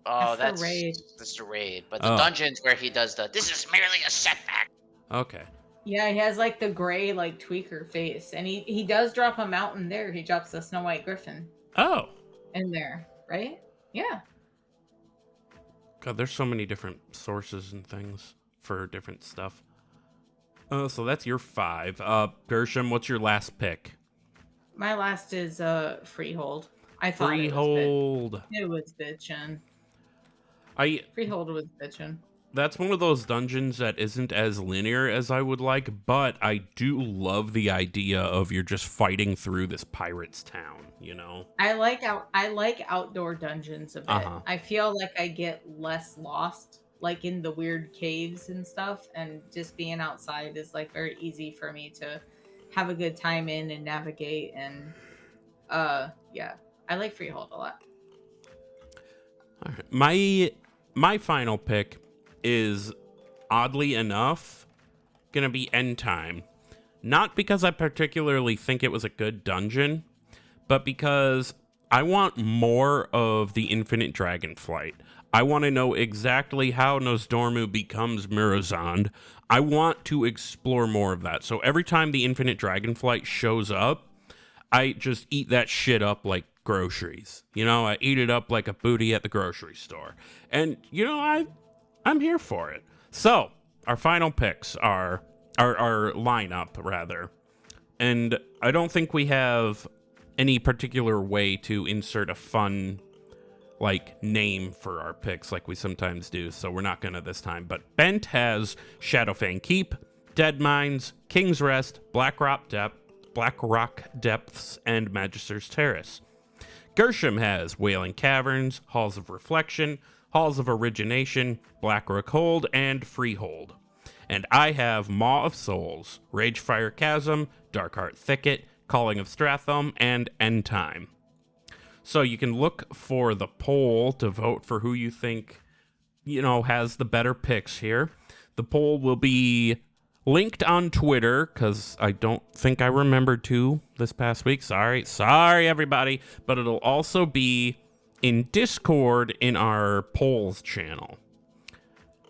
Oh, That's the raid. That's the raid. But the dungeons where he does this is merely a setback. Okay. Yeah, he has like the gray like tweaker face, and he does drop a mountain there. He drops the Snow White Griffin. Oh. In there, right? Yeah. God, there's so many different sources and things for different stuff. So that's your 5. Gershom, what's your last pick? My last is Freehold. I thought Freehold. it was bitchin'. Freehold was bitchin'. That's one of those dungeons that isn't as linear as I would like, but I do love the idea of you're just fighting through this pirate's town, you know? I like outdoor dungeons a bit. Uh-huh. I feel like I get less lost, like in the weird caves and stuff, and just being outside is like very easy for me to have a good time in and navigate. And yeah, I like Freehold a lot. All right. My final pick is, oddly enough, gonna be End Time. Not because I particularly think it was a good dungeon, but because I want more of the Infinite Dragonflight. I want to know exactly how Nosdormu becomes Murozond. I want to explore more of that. So every time the Infinite Dragonflight shows up, I just eat that shit up like groceries. You know, I eat it up like a booty at the grocery store. And, you know, I'm here for it. So, our final picks are our lineup, rather. And I don't think we have any particular way to insert a fun, like, name for our picks like we sometimes do, so we're not gonna this time. But Bent has Shadowfang Keep, Deadmines, King's Rest, Blackrock Depths, and Magister's Terrace. Gershom has Wailing Caverns, Halls of Reflection, Halls of Origination, Blackrock Hold, and Freehold. And I have Maw of Souls, Ragefire Chasm, Darkheart Thicket, Culling of Stratholme, and End Time. So you can look for the poll to vote for who you think, has the better picks here. The poll will be linked on Twitter, because I don't think I remembered to this past week. Sorry, everybody. But it'll also be in Discord in our polls channel.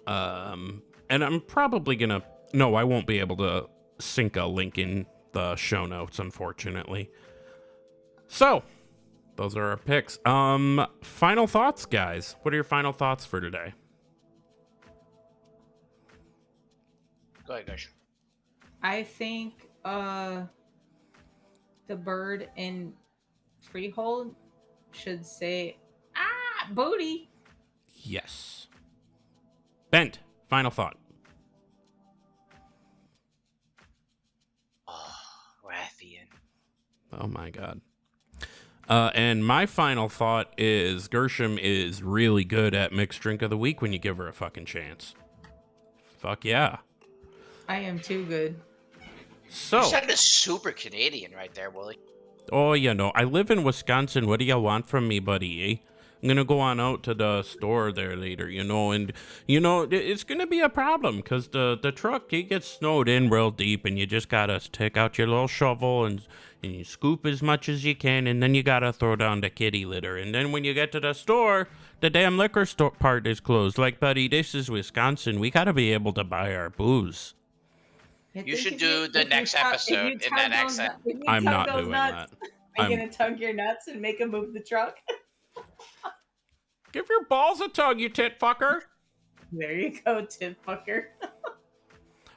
And I'm probably gonna... No, I won't be able to sync a link in the show notes, unfortunately. So, those are our picks. Final thoughts, guys. What are your final thoughts for today? Go ahead, guys. I think the bird in Freehold should say, booty. Yes. Bent, final thought. Oh, Rathian. Oh my god. And my final thought is Gershom is really good at mixed drink of the week when you give her a fucking chance. Fuck yeah. I am too good. So, You sounded super Canadian right there, Willie. oh, I live in Wisconsin. What do you want from me, buddy? Eh? I'm gonna go on out to the store there later, and it's gonna be a problem because the truck, it gets snowed in real deep, and you just gotta take out your little shovel and you scoop as much as you can, and then you gotta throw down the kitty litter, and then when you get to the store, the damn liquor store part is closed. Like, buddy, this is Wisconsin. We gotta be able to buy our booze. You should do the next episode in that accent. I'm not doing that. Are you gonna tug your nuts and make him move the truck? Give your balls a tug, you tit fucker. There you go, tit fucker.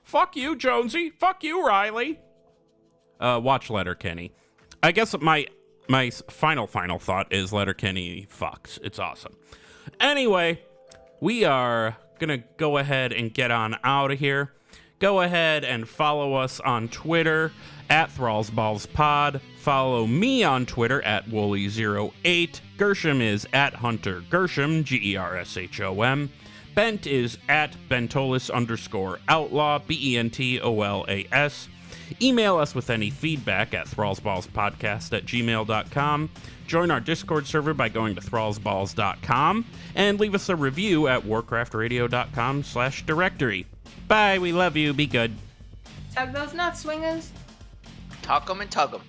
Fuck you, Jonesy. Fuck you, Riley. Watch Letterkenny. I guess my final thought is Letterkenny fucks. It's awesome. Anyway, we are gonna go ahead and get on out of here. Go ahead and follow us on Twitter at ThrallsBallsPod. Follow me on Twitter at Wooly08. Gershom is at Hunter Gershom, Gershom. Bent is at Bentolas_outlaw, Bentolas. Email us with any feedback at thrallsballspodcast@gmail.com. Join our Discord server by going to thrallsballs.com and leave us a review at warcraftradio.com/directory. Bye, we love you, be good. Tug those nuts, swingers. Tuck 'em and tug 'em.